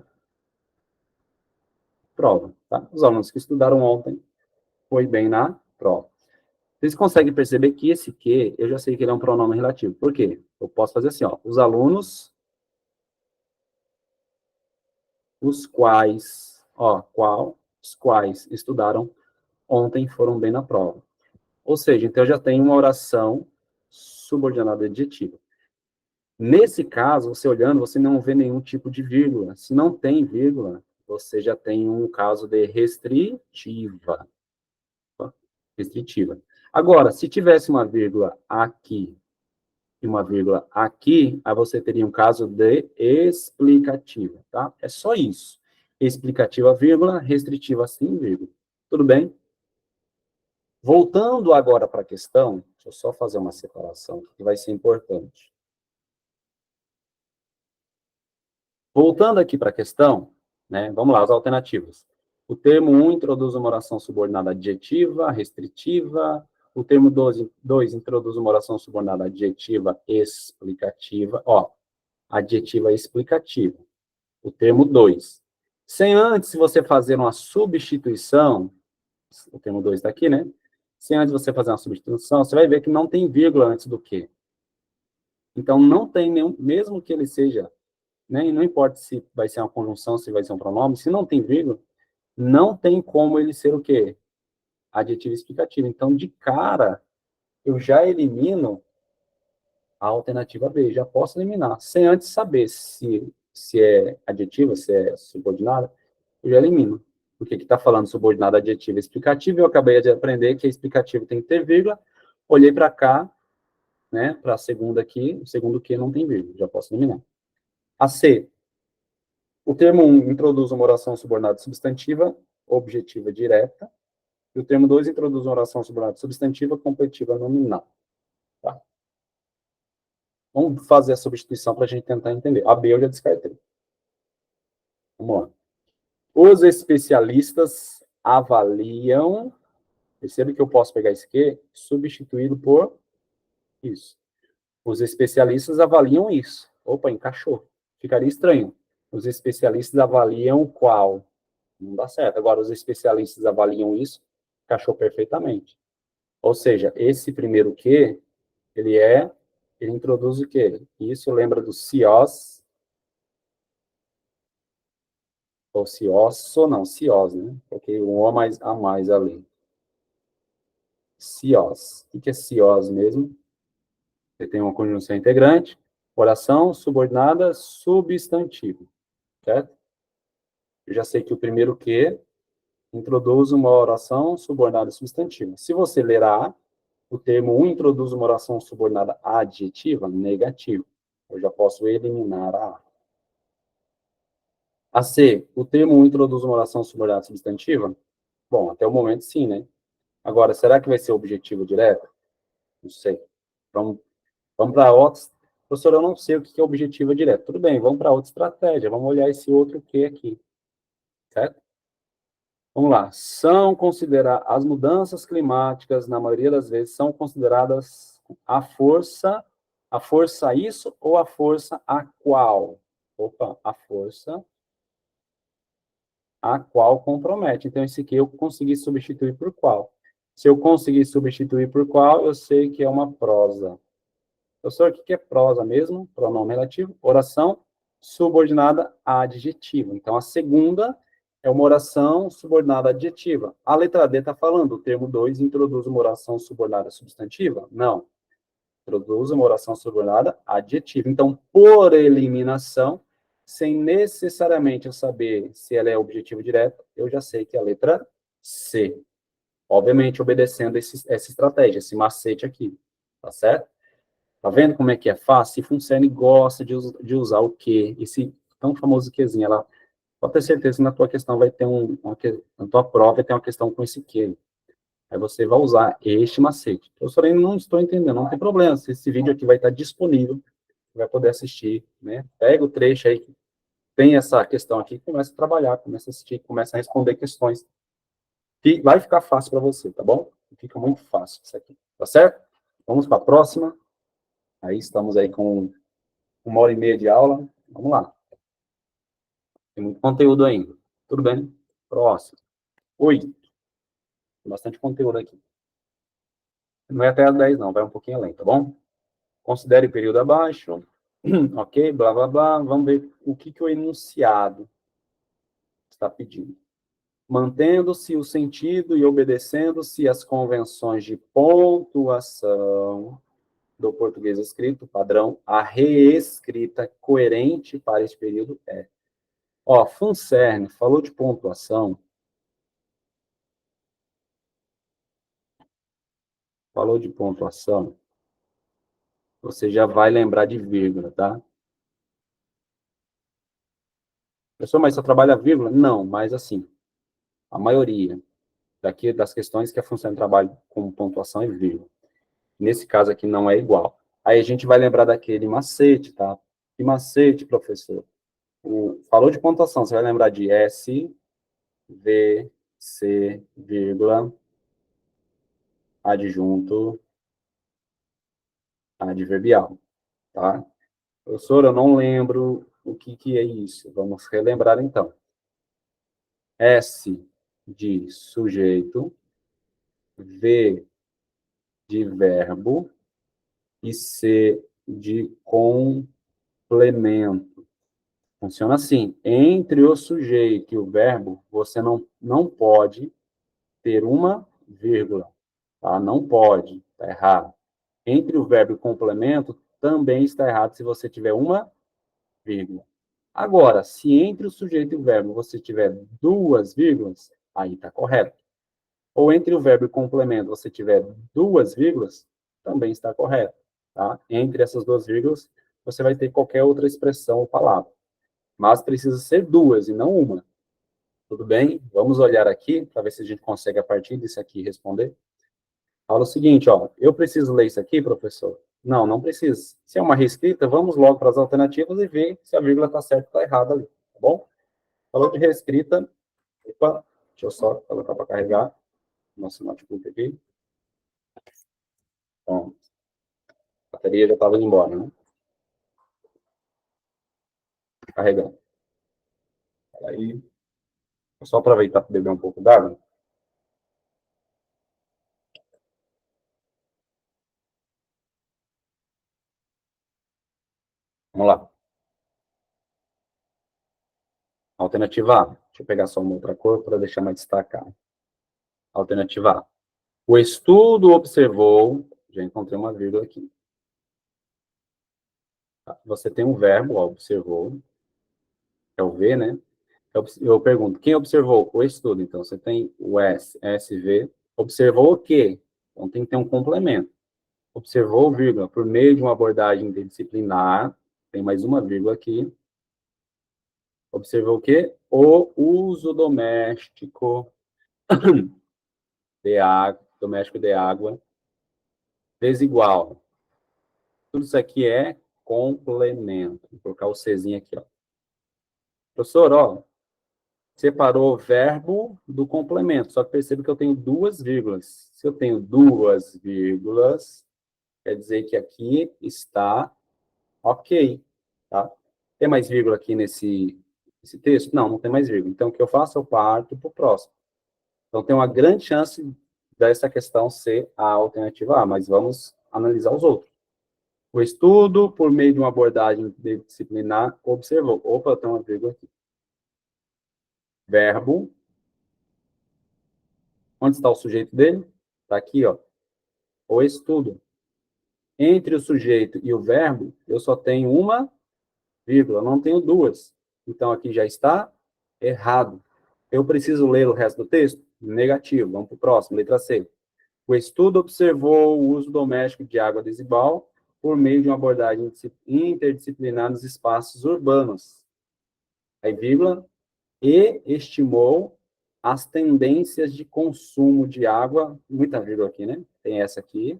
prova, tá? Os alunos que estudaram ontem foi bem na prova. Vocês conseguem perceber que esse que, eu já sei que ele é um pronome relativo. Por quê? Eu posso fazer assim, ó. Os alunos, os quais, ó, os quais estudaram ontem foram bem na prova. Ou seja, então eu já tenho uma oração subordinada adjetiva. Nesse caso, você olhando, você não vê nenhum tipo de vírgula. Se não tem vírgula, você já tem um caso de restritiva. Restritiva. Agora, se tivesse uma vírgula aqui e uma vírgula aqui, aí você teria um caso de explicativa, tá? É só isso. Explicativa, vírgula, restritiva, sim, vírgula. Tudo bem? Voltando agora para a questão, deixa eu só fazer uma separação que vai ser importante. Voltando aqui para a questão, né, vamos lá, as alternativas. O termo 1 introduz uma oração subordinada adjetiva, restritiva. O termo 2 introduz uma oração subordinada adjetiva explicativa. Ó, adjetiva explicativa. O termo 2. Sem antes você fazer uma substituição, o termo 2 está aqui, né? Sem antes você fazer uma substituição, você vai ver que não tem vírgula antes do que. Então, não tem nenhum, mesmo que ele seja, né? E não importa se vai ser uma conjunção, se vai ser um pronome, se não tem vírgula, não tem como ele ser o quê? Adjetivo explicativo. Então, de cara, eu já elimino a alternativa B, já posso eliminar, sem antes saber se é adjetiva, se é subordinada, eu já elimino. Porque que está falando subordinada adjetiva explicativa, eu acabei de aprender que explicativo tem que ter vírgula, olhei para cá, né, para a segunda aqui, o segundo que não tem vírgula, já posso eliminar. A C. O termo 1 introduz uma oração subordinada substantiva, objetiva direta, e o termo 2 introduz uma oração subordinada substantiva, completiva nominal. Tá? Vamos fazer a substituição para a gente tentar entender. A B eu já descartei. Vamos lá. Os especialistas avaliam, percebe que eu posso pegar esse aqui, substituído por isso. Os especialistas avaliam isso. Opa, encaixou. Ficaria estranho. Os especialistas avaliam qual? Não dá certo. Agora, os especialistas avaliam isso, encaixou perfeitamente. Ou seja, esse primeiro que, ele introduz o quê? Isso lembra do cios, ou ciosso, não, cios, né? Porque um a mais ali. Cios. O que é cios mesmo? Você tem uma conjunção integrante, oração, subordinada, substantivo. Certo? Eu já sei que o primeiro que introduz uma oração subordinada substantiva. Se você ler a, o termo 1 introduz uma oração subordinada adjetiva, negativo. Eu já posso eliminar a A. A C, o termo 1 introduz uma oração subordinada substantiva? Bom, até o momento sim, né? Agora, será que vai ser objetivo direto? Não sei. Vamos para outra. Professor, eu não sei o que é objetivo direto. Tudo bem, vamos para outra estratégia. Vamos olhar esse outro que aqui. Certo? Vamos lá. As mudanças climáticas, na maioria das vezes, são consideradas a força isso ou a força a qual? Opa, a força a qual compromete. Então, esse aqui eu consegui substituir por qual? Se eu conseguir substituir por qual, eu sei que é uma prosa. Professor, o que é prosa mesmo? Pronome relativo, oração subordinada a adjetivo. Então, a segunda é uma oração subordinada adjetiva. A letra D está falando, o termo 2 introduz uma oração subordinada substantiva? Não. Introduz uma oração subordinada adjetiva. Então, por eliminação, sem necessariamente eu saber se ela é objetivo direto, eu já sei que é a letra C. Obviamente, obedecendo essa estratégia, esse macete aqui. Tá certo? Tá vendo como é que é fácil? Se Funcione gosta de usar o que, esse tão famoso quezinho. Ela pode ter certeza que na tua questão vai ter na tua prova vai ter uma questão com esse que. Aí você vai usar este macete. Professor, ainda não estou entendendo, não tem problema. Esse vídeo aqui vai estar disponível, você vai poder assistir, né? Pega o trecho aí que tem essa questão aqui, começa a trabalhar, começa a assistir, começa a responder questões. E vai ficar fácil para você, tá bom? Fica muito fácil isso aqui, tá certo? Vamos para a próxima. Aí estamos aí com 1h30 de aula. Vamos lá. Tem muito conteúdo ainda. Tudo bem? Próximo. 8. Tem bastante conteúdo aqui. Não é até as 10, não. Vai um pouquinho além, tá bom? Considere o período abaixo. Ok? Blá, blá, blá. Vamos ver o que o enunciado está pedindo. Mantendo-se o sentido e obedecendo-se às convenções de pontuação do português escrito, padrão, a reescrita coerente para esse período é. Ó, FUNCERN, falou de pontuação. Falou de pontuação. Você já vai lembrar de vírgula, tá? Professor, mas só trabalha vírgula? Não, mas assim, a maioria daqui das questões que a função trabalha com pontuação é vírgula. Nesse caso aqui não é igual. Aí a gente vai lembrar daquele macete, tá? Que macete, professor? Falou de pontuação, você vai lembrar de S, V, C, vírgula, adjunto, adverbial, tá? Professor, eu não lembro o que é isso. Vamos relembrar então. S de sujeito, V de verbo e C de complemento. Funciona assim. Entre o sujeito e o verbo, você não pode ter uma vírgula. Tá? Não pode. Está errado. Entre o verbo e o complemento, também está errado se você tiver uma vírgula. Agora, se entre o sujeito e o verbo você tiver duas vírgulas, aí está correto. Ou entre o verbo e o complemento você tiver duas vírgulas, também está correto. Tá? Entre essas duas vírgulas, você vai ter qualquer outra expressão ou palavra. Mas precisa ser duas e não uma. Tudo bem? Vamos olhar aqui para ver se a gente consegue, a partir disso aqui, responder. Fala o seguinte, ó, eu preciso ler isso aqui, professor? Não, não precisa. Se é uma reescrita, vamos logo para as alternativas e ver se a vírgula está certa ou está errada ali, tá bom? Falou de reescrita, opa, deixa eu só colocar para carregar nosso notebook aqui. Bom, a bateria já estava indo embora, né? Carregando. Aí, vou só aproveitar para beber um pouco d'água. Vamos lá. Alternativa A. Deixa eu pegar só uma outra cor para deixar mais destacado. Alternativa A. O estudo observou... Já encontrei uma vírgula aqui. Você tem um verbo, ó, observou. É o V, né? Eu pergunto, quem observou? O estudo. Então, você tem o S, SV. Observou o quê? Então, tem que ter um complemento. Observou, vírgula, por meio de uma abordagem interdisciplinar. Tem mais uma vírgula aqui. Observou o quê? O uso doméstico de água desigual. Tudo isso aqui é complemento. Vou colocar o Czinho aqui, ó. Professor, ó, separou o verbo do complemento, só que perceba que eu tenho duas vírgulas. Se eu tenho duas vírgulas, quer dizer que aqui está ok, tá? Tem mais vírgula aqui nesse texto? Não, não tem mais vírgula. Então, o que eu faço? Eu parto para o próximo. Então, tem uma grande chance dessa questão ser a alternativa A, mas vamos analisar os outros. O estudo, por meio de uma abordagem disciplinar, observou. Opa, tem uma vírgula aqui. Verbo. Onde está o sujeito dele? Está aqui, ó. O estudo. Entre o sujeito e o verbo, eu só tenho uma vírgula, não tenho duas. Então, aqui já está errado. Eu preciso ler o resto do texto? Negativo. Vamos para o próximo, letra C. O estudo observou o uso doméstico de água desigual por meio de uma abordagem interdisciplinar nos espaços urbanos. Aí, vírgula, e estimou as tendências de consumo de água, muita vírgula aqui, né? Tem essa aqui.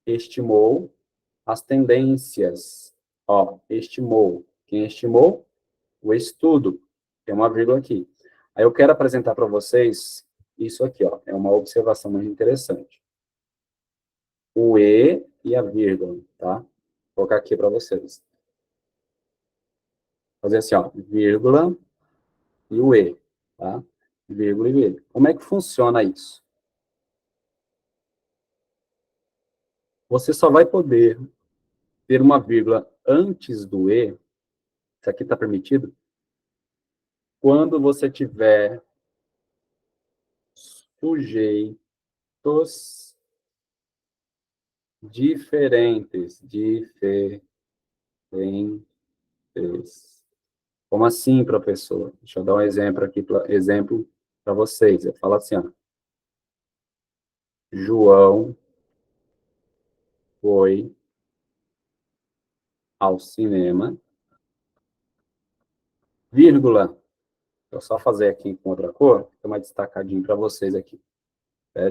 Estimou as tendências. Ó, estimou. Quem estimou? O estudo. Tem uma vírgula aqui. Aí eu quero apresentar para vocês isso aqui, ó. É uma observação muito interessante. O e a vírgula, tá? Vou colocar aqui para vocês. Fazer assim, ó, vírgula e o e, tá? Vírgula e o e. Como é que funciona isso? Você só vai poder ter uma vírgula antes do e, isso aqui está permitido, quando você tiver sujeitos diferentes. Como assim, professor? Deixa eu dar um exemplo aqui, para vocês. Eu falo assim, ó. João foi ao cinema, vírgula. Vou só fazer aqui com outra cor, fica mais destacadinho para vocês aqui.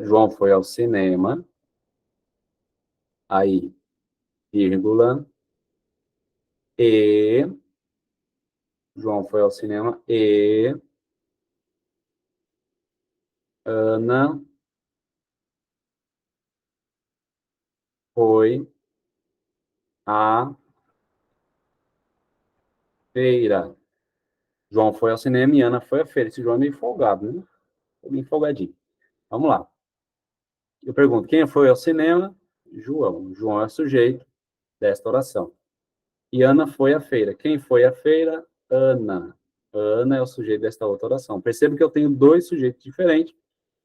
João foi ao cinema, aí, vírgula, e João foi ao cinema e Ana foi à feira. João foi ao cinema e Ana foi à feira. Esse João é meio folgado, né? Meio folgadinho. Vamos lá. Eu pergunto, quem foi ao cinema? João. João é o sujeito desta oração. E Ana foi à feira. Quem foi à feira? Ana. Ana é o sujeito desta outra oração. Perceba que eu tenho dois sujeitos diferentes,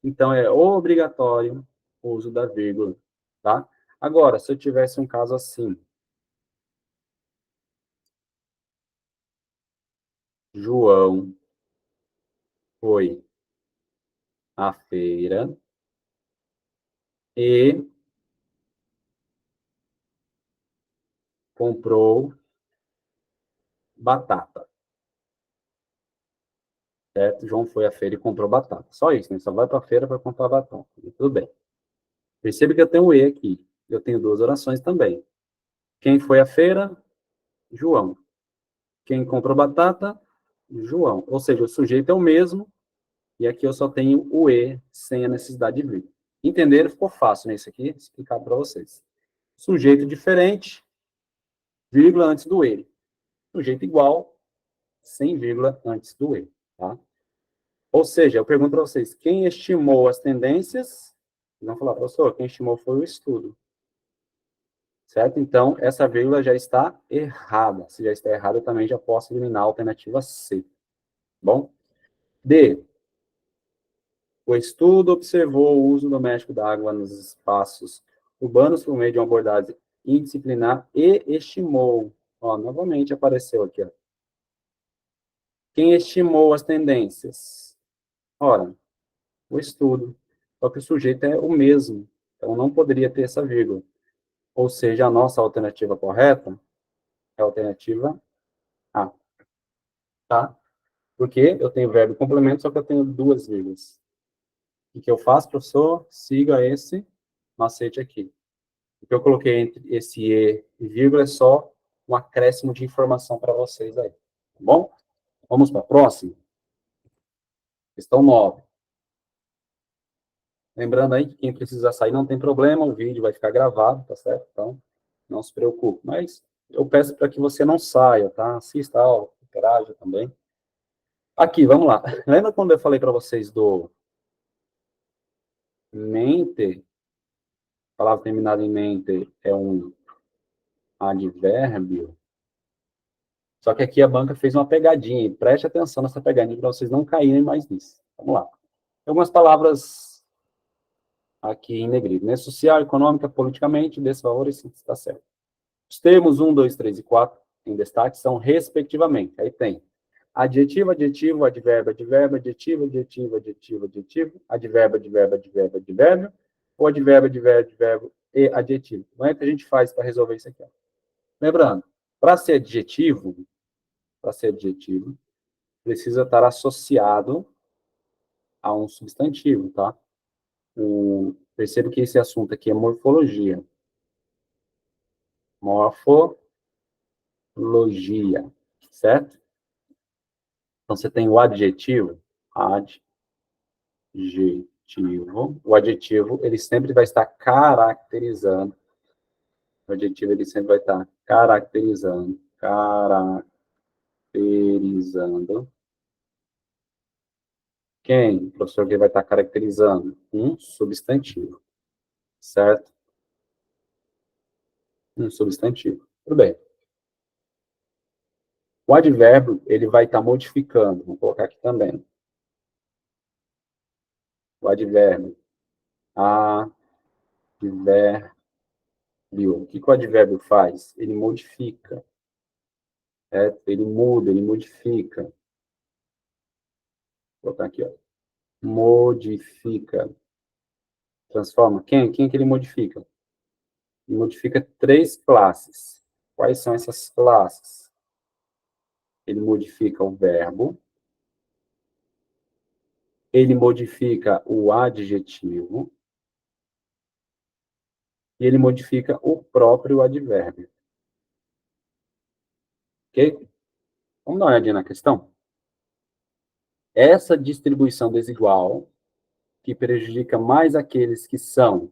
então é obrigatório o uso da vírgula, tá? Agora, se eu tivesse um caso assim, João foi à feira e comprou batata. Certo? João foi à feira e comprou batata. Só isso, né? Só vai para a feira para comprar batata. E tudo bem. Percebe que eu tenho um E aqui. Eu tenho duas orações também. Quem foi à feira? João. Quem comprou batata? João. Ou seja, o sujeito é o mesmo, e aqui eu só tenho o E sem a necessidade de vírgula. Entenderam? Ficou fácil, né? Isso aqui, explicar para vocês. Sujeito diferente, vírgula antes do E. Sujeito igual, sem vírgula antes do E. Tá? Ou seja, eu pergunto para vocês, quem estimou as tendências? Vão falar, professor, quem estimou foi o estudo. Certo? Então, essa vírgula já está errada. Se já está errada, eu também já posso eliminar a alternativa C. Bom? D. O estudo observou o uso doméstico da água nos espaços urbanos por meio de uma abordagem indisciplinar e estimou. Ó, novamente apareceu aqui, ó. Quem estimou as tendências? Ora, o estudo. Só que o sujeito é o mesmo. Então, não poderia ter essa vírgula. Ou seja, a nossa alternativa correta é a alternativa A. Tá? Porque eu tenho verbo e complemento, só que eu tenho duas vírgulas. O que eu faço, professor? Siga esse macete aqui. O que eu coloquei entre esse E e vírgula é só um acréscimo de informação para vocês aí. Tá bom? Vamos para a próxima. Questão 9. Lembrando aí que quem precisar sair não tem problema, o vídeo vai ficar gravado, tá certo? Então, não se preocupe. Mas eu peço para que você não saia, tá? Assista, interaja também. Aqui, vamos lá. Lembra quando eu falei para vocês do mente? A palavra terminada em mente é um advérbio. Só que aqui a banca fez uma pegadinha. E preste atenção nessa pegadinha para vocês não caírem mais nisso. Vamos lá. Algumas palavras aqui em negrito, né? Social, econômica, politicamente, desvalores, está certo. Os termos 1, 2, 3 e 4 em destaque são respectivamente. Aí tem adjetivo, adjetivo, advérbio, advérbio, adjetivo, adjetivo, adjetivo, adjetivo, advérbio, advérbio, advérbio, advérbio, ou advérbio, advérbio, advérbio, e adjetivo. Como é que a gente faz para resolver isso aqui? Ó? Lembrando, para ser adjetivo, precisa estar associado a um substantivo, tá? Perceba que esse assunto aqui é morfologia. Morfologia, certo? Então, você tem o adjetivo, o adjetivo, ele sempre vai estar caracterizando, o adjetivo, ele sempre vai estar caracterizando, quem? O professor que vai estar caracterizando um substantivo, certo? Um substantivo. Tudo bem. O advérbio, ele vai estar modificando, vou colocar aqui também. O advérbio. Advérbio. O que o advérbio faz? Ele modifica. Ele muda, ele modifica. Vou botar aqui, ó. Modifica. Transforma. Quem que ele modifica? Ele modifica 3 classes. Quais são essas classes? Ele modifica o verbo. Ele modifica o adjetivo. E ele modifica o próprio advérbio. Ok? Vamos dar uma olhadinha na questão? Essa distribuição desigual, que prejudica mais aqueles que são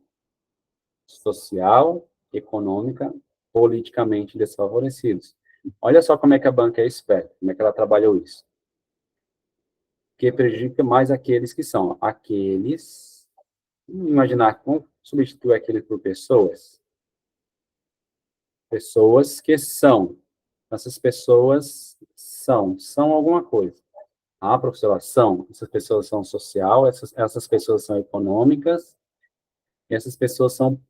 social, econômica, politicamente desfavorecidos. Olha só como é que a banca é esperta, como é que ela trabalhou isso. Que prejudica mais aqueles que são aqueles. Vamos imaginar, vamos substituir aqueles por pessoas. Pessoas que são. Essas pessoas são alguma coisa. Ah, professora, são. Essas pessoas são social, essas pessoas são econômicas, e essas pessoas são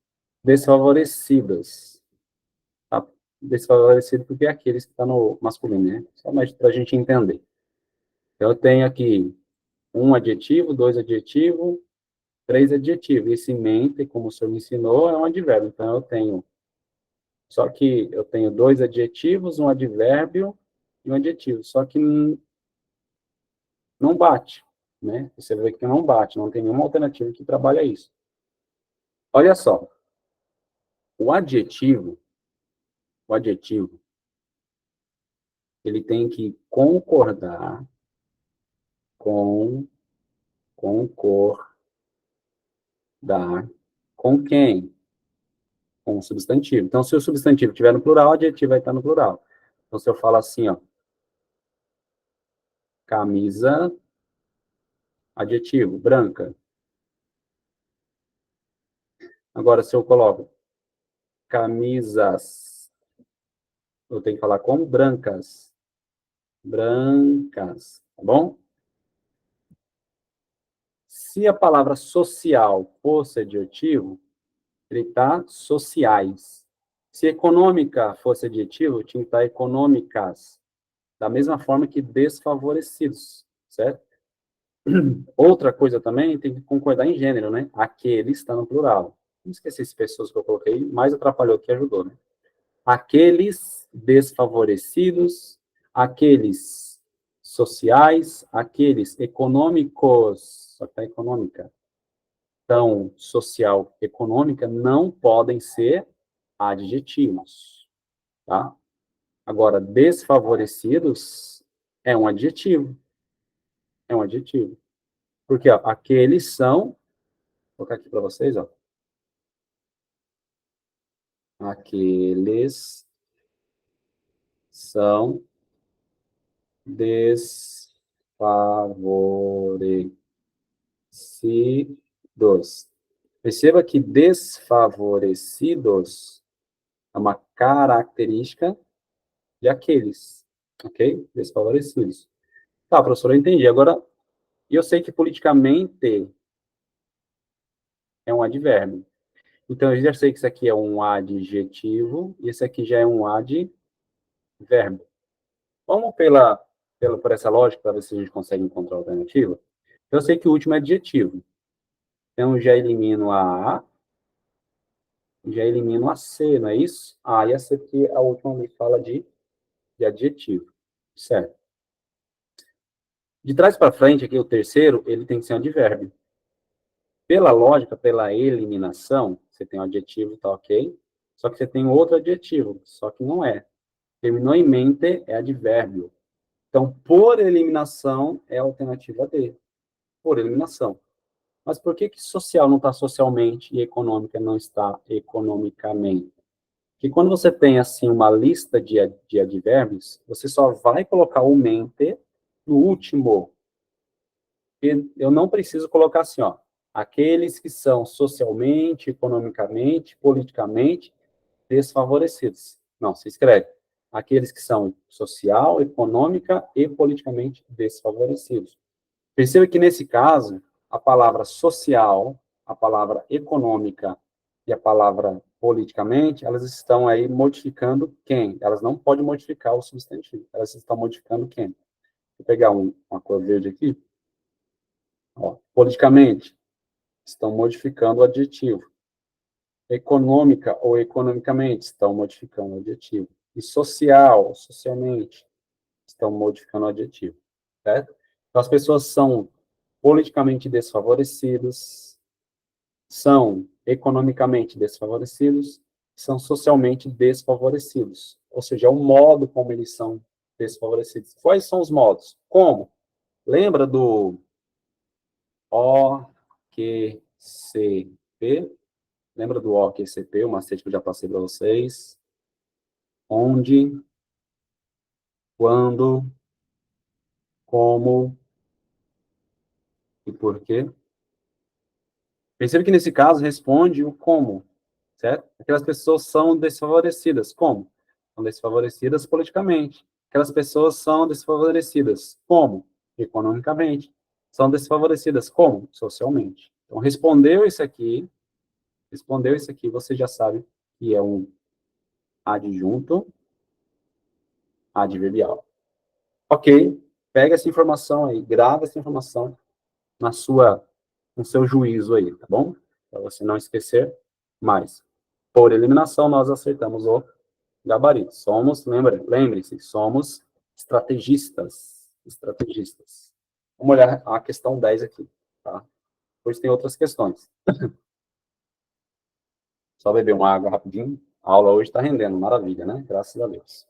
desfavorecidas. Tá? Desfavorecido porque é aqueles que estão no masculino, né? Só mais para a gente entender. Eu tenho aqui um adjetivo, 2 adjetivos, 3 adjetivos. Esse mente, como o senhor me ensinou, é um advérbio. Então, só que eu tenho 2 adjetivos, um advérbio e um adjetivo. Só que não bate, né? Você vê que não bate, não tem nenhuma alternativa que trabalha isso. Olha só. O adjetivo, ele tem que concordar com quem? Com o substantivo. Então, se o substantivo estiver no plural, o adjetivo vai estar no plural. Então, se eu falo assim, ó, camisa, adjetivo, branca. Agora, se eu coloco camisas, eu tenho que falar como brancas. Brancas, tá bom? Se a palavra social fosse adjetivo, ele está sociais. Se econômica fosse adjetivo, tinha que estar econômicas. Da mesma forma que desfavorecidos, certo? Outra coisa também, tem que concordar em gênero, né? Aquele está no plural. Não esqueci as pessoas que eu coloquei, mais atrapalhou que ajudou, né? Aqueles desfavorecidos, aqueles sociais, aqueles econômicos, só que tá econômica. Então, social, econômica não podem ser adjetivos, tá? Agora, desfavorecidos é um adjetivo. É um adjetivo. Porque, ó, aqueles são, vou colocar aqui para vocês, ó. Aqueles são desfavorecidos. Perceba que desfavorecidos é uma característica de aqueles, ok? Desfavorecidos. Tá, professor, eu entendi. Agora, eu sei que politicamente é um advérbio. Então, eu já sei que isso aqui é um adjetivo e esse aqui já é um advérbio. Vamos por essa lógica para ver se a gente consegue encontrar a alternativa. Eu sei que o último é adjetivo. Então, eu já elimino a já elimino a C, não é isso? E a C porque a última ali fala de adjetivo, certo? De trás para frente, aqui o terceiro, ele tem que ser um advérbio. Pela lógica, pela eliminação, você tem um adjetivo, tá ok? Só que você tem outro adjetivo, só que não é. Terminou em mente, é advérbio. Então, por eliminação, é a alternativa D. Por eliminação. Mas por que social não está socialmente e econômica não está economicamente? Porque quando você tem, assim, uma lista de advérbios, você só vai colocar o mente no último. E eu não preciso colocar assim, ó, aqueles que são socialmente, economicamente, politicamente desfavorecidos. Não, se escreve. Aqueles que são social, econômica e politicamente desfavorecidos. Perceba que, nesse caso, a palavra social, a palavra econômica e a palavra politicamente, elas estão aí modificando quem? Elas não podem modificar o substantivo, elas estão modificando quem? Vou pegar uma cor verde aqui. Ó, politicamente, estão modificando o adjetivo. Econômica ou economicamente, estão modificando o adjetivo. E social, socialmente, estão modificando o adjetivo. Certo? Então, as pessoas são politicamente desfavorecidas, são economicamente desfavorecidos, são socialmente desfavorecidos. Ou seja, é o modo como eles são desfavorecidos. Quais são os modos? Como? Lembra do OQCP? Lembra do OQCP, o macete que eu já passei para vocês? Onde, quando, como e por quê? Perceba que nesse caso responde o como, certo? Aquelas pessoas são desfavorecidas. Como? São desfavorecidas politicamente. Aquelas pessoas são desfavorecidas. Como? Economicamente. São desfavorecidas. Como? Socialmente. Então, respondeu isso aqui, você já sabe que é um adjunto adverbial. Ok, pega essa informação aí, grava essa informação no seu juízo aí, tá bom? Para você não esquecer mais. Por eliminação, nós acertamos o gabarito. Lembre-se, somos estrategistas. Estrategistas. Vamos olhar a questão 10 aqui, tá? Depois tem outras questões. Só beber uma água rapidinho. A aula hoje está rendendo, maravilha, né? Graças a Deus.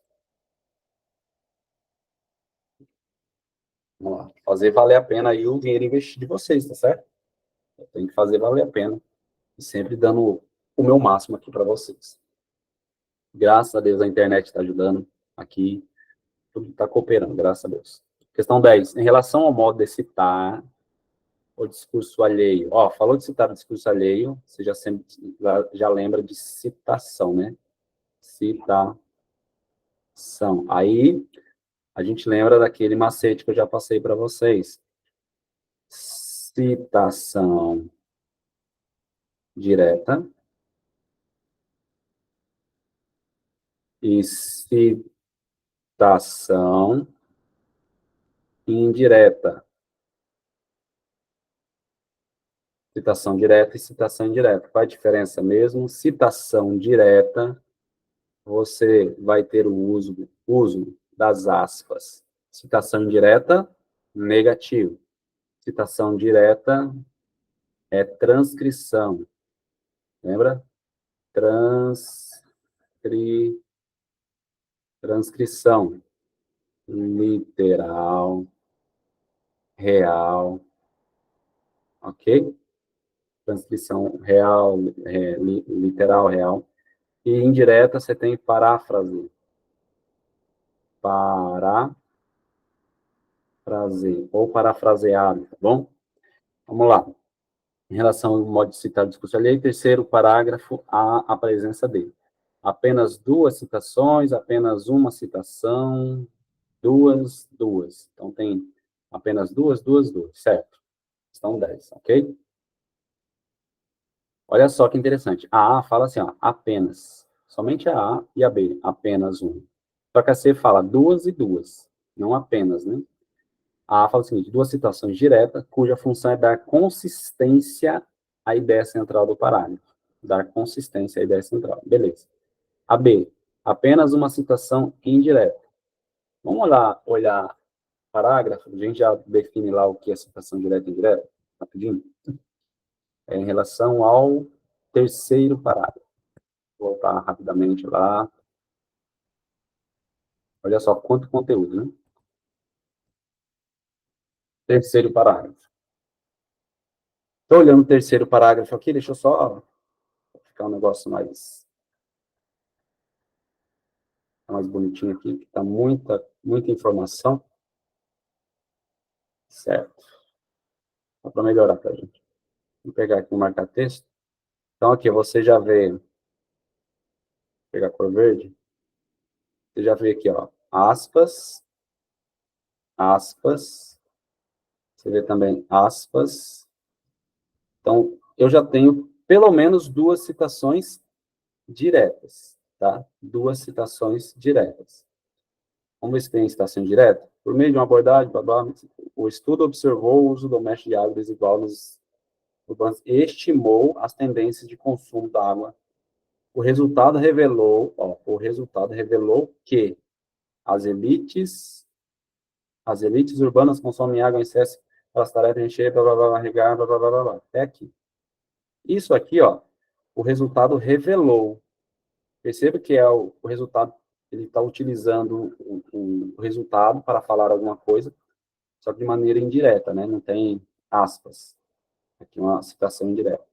Vamos lá. Fazer valer a pena aí o dinheiro investido de vocês, tá certo? Eu tenho que fazer valer a pena. E sempre dando o meu máximo aqui para vocês. Graças a Deus a internet está ajudando aqui. Tudo está cooperando, graças a Deus. Questão 10. Em relação ao modo de citar o discurso alheio. Ó, falou de citar o discurso alheio, você já lembra de citação, né? Citação. Aí, a gente lembra daquele macete que eu já passei para vocês. Citação direta e citação indireta. Citação direta e citação indireta. Qual a diferença mesmo? Citação direta, você vai ter o uso das aspas. Citação indireta, negativo. Citação direta é transcrição. Lembra? Transcrição. Literal. Real. Ok? Transcrição real, literal, real. E indireta, você tem paráfrase. Ou parafraseado, tá bom? Vamos lá. Em relação ao modo de citar o discurso alheio, terceiro parágrafo, a presença dele. Apenas duas citações, apenas uma citação, duas. Então, tem apenas duas, certo? Estão 10, ok? Olha só que interessante. A fala assim, ó, apenas. Somente a A e a B, apenas um. Só que a C fala duas e duas, não apenas, né? A fala o seguinte, duas citações diretas, cuja função é dar consistência à ideia central do parágrafo. dar consistência à ideia central. Beleza. A B, apenas uma citação indireta. Vamos olhar parágrafo, a gente já define lá o que é citação direta e indireta, rapidinho. É em relação ao terceiro parágrafo. Vou voltar rapidamente lá. Olha só quanto conteúdo, né? Terceiro parágrafo. Estou olhando o terceiro parágrafo aqui, deixa eu só ficar um negócio mais bonitinho aqui, que está muita informação. Certo. Só para melhorar para a gente. Vou pegar aqui o marca-texto. Então, aqui, você já vê, vou pegar a cor verde, você já vê aqui, ó, aspas, aspas, você vê também aspas. Então, eu já tenho pelo menos duas citações diretas, tá? Duas citações diretas. Vamos ver se tem citação direta? Por meio de uma abordagem, blá, blá, o estudo observou o uso doméstico de água desigual nos urbanos e estimou as tendências de consumo da água. O resultado revelou que as elites urbanas consomem água em excesso para as tarefas de encher, blá, blá, blá, regar, blá, blá, blá, blá, blá. Até aqui. Isso aqui, ó, o resultado revelou. Perceba que é o resultado, ele está utilizando o resultado para falar alguma coisa, só que de maneira indireta, né? Não tem aspas. Aqui uma citação indireta.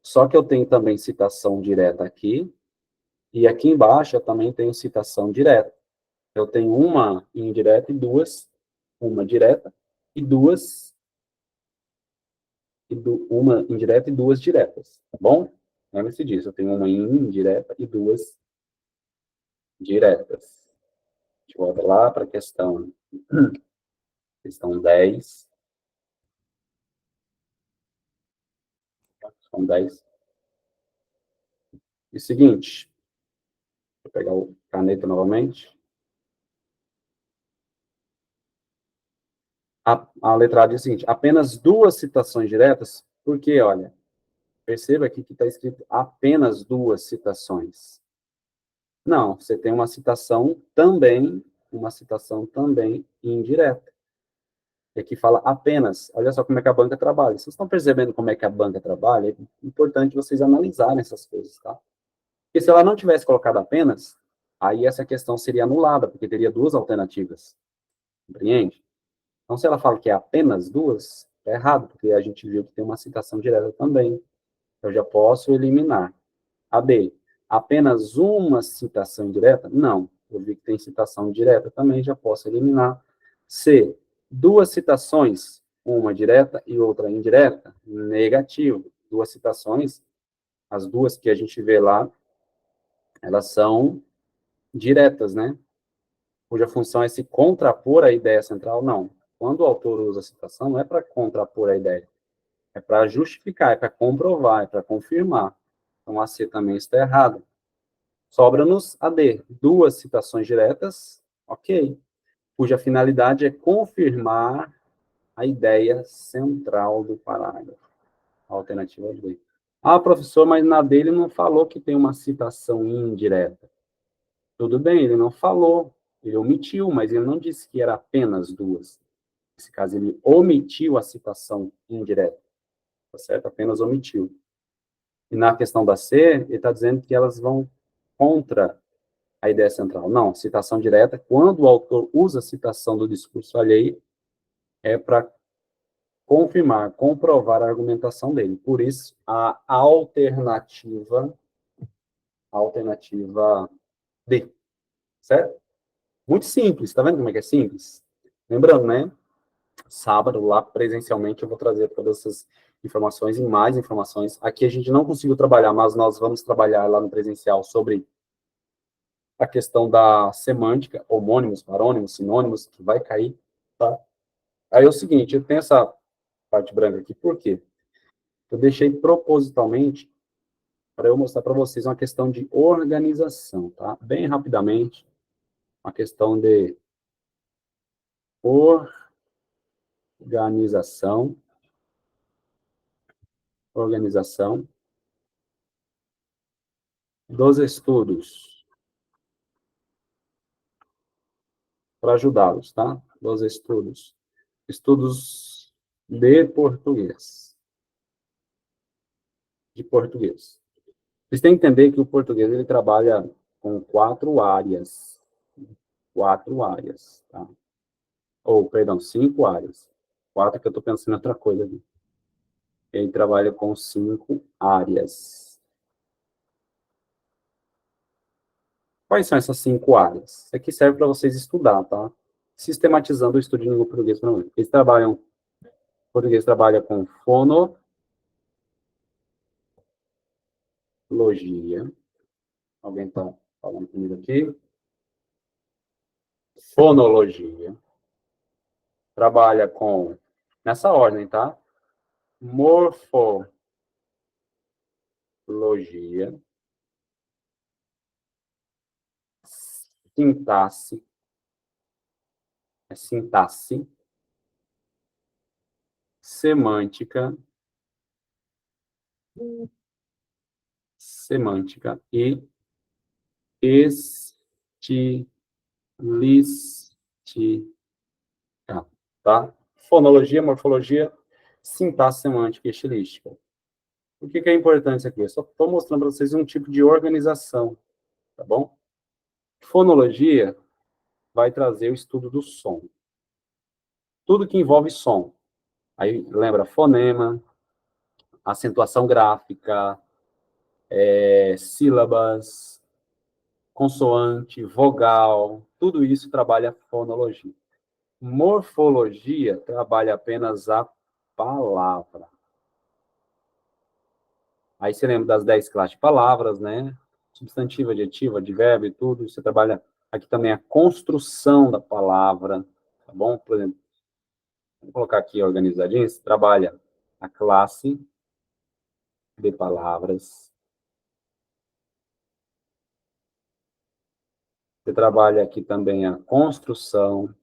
Só que eu tenho também citação direta aqui, e aqui embaixo eu também tenho citação direta. Eu tenho uma indireta e duas, uma direta e duas, uma indireta e duas diretas, tá bom? Lembre-se disso, eu tenho uma indireta e duas diretas. Deixa eu voltar lá para a questão 10. Questão 10. E o seguinte, vou pegar o caneta novamente. A letra A diz o seguinte, apenas duas citações diretas, porque, olha, perceba aqui que está escrito apenas duas citações. Não, você tem uma citação também indireta. E aqui fala apenas. Olha só como é que a banca trabalha. Vocês estão percebendo como é que a banca trabalha? É importante vocês analisarem essas coisas, tá? Porque se ela não tivesse colocado apenas, aí essa questão seria anulada, porque teria duas alternativas. Compreende? Então, se ela fala que é apenas duas, é errado, porque a gente viu que tem uma citação direta também. Eu já posso eliminar. A B, apenas uma citação direta? Não. Eu vi que tem citação direta também, já posso eliminar. C, duas citações, uma direta e outra indireta? Negativo. Duas citações, as duas que a gente vê lá, elas são diretas, né? Cuja função é se contrapor à ideia central? Não. Quando o autor usa a citação, não é para contrapor a ideia, é para justificar, é para comprovar, é para confirmar. Então, a C também está errada. Sobra-nos a D. Duas citações diretas, ok, cuja finalidade é confirmar a ideia central do parágrafo. A alternativa D. Ah, professor, mas na dele não falou que tem uma citação indireta. Tudo bem, ele não falou, ele omitiu, mas ele não disse que era apenas duas. Nesse caso, ele omitiu a citação indireta, tá certo? Apenas omitiu. E na questão da C, ele está dizendo que elas vão contra a ideia central. Não, citação direta, quando o autor usa a citação do discurso alheio, é para confirmar, comprovar a argumentação dele. Por isso, a alternativa D, certo? Muito simples, tá vendo como é que é simples? Lembrando, né? Sábado, lá presencialmente, eu vou trazer todas essas informações e mais informações. Aqui a gente não conseguiu trabalhar, mas nós vamos trabalhar lá no presencial sobre a questão da semântica, homônimos, parônimos, sinônimos, que vai cair, tá? Aí é o seguinte, eu tenho essa parte branca aqui, por quê? Eu deixei propositalmente para eu mostrar para vocês uma questão de organização, tá? Bem rapidamente, uma questão de organização, dos estudos, para ajudá-los, tá? Dos estudos. Estudos de português. De português. Vocês têm que entender que o português, ele trabalha com 4 áreas. 4 áreas, tá? Ou, perdão, 5 áreas. 4 que eu estou pensando em outra coisa aqui. Ele trabalha com 5 áreas. Quais são essas 5 áreas? Isso aqui serve para vocês estudar, tá? Sistematizando o estudo de língua portuguesa para mim. Eles trabalham, o português trabalha com fonologia. Alguém está falando comigo aqui? Fonologia. Trabalha com, nessa ordem, tá? Morfologia. Sintaxe. Sintaxe. Semântica. Semântica e estilística, tá? Fonologia, morfologia, sintaxe, semântica e estilística. O que é importante isso aqui? Eu só estou mostrando para vocês um tipo de organização, tá bom? Fonologia vai trazer o estudo do som. Tudo que envolve som. Aí, lembra, fonema, acentuação gráfica, sílabas, consoante, vogal, tudo isso trabalha fonologia. Morfologia trabalha apenas a palavra. Aí você lembra das 10 classes de palavras, né? Substantivo, adjetivo, advérbio e tudo. Você trabalha aqui também a construção da palavra, tá bom? Por exemplo, vou colocar aqui organizadinho. Você trabalha a classe de palavras. Você trabalha aqui também a construção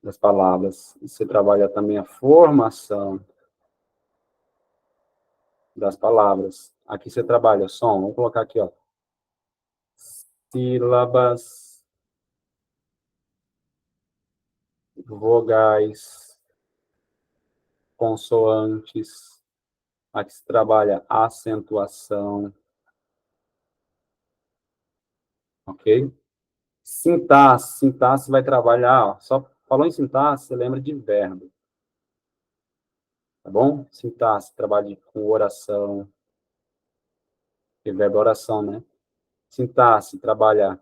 das palavras. Você trabalha também a formação das palavras. Aqui você trabalha som. Vamos colocar aqui, ó. Sílabas, vogais, consoantes. Aqui se trabalha acentuação. Ok? Sintaxe. Sintaxe vai trabalhar, ó, só falou em sintaxe, você lembra de verbo. Tá bom? Sintaxe trabalha com oração. Que verbo é oração, né? Sintaxe trabalha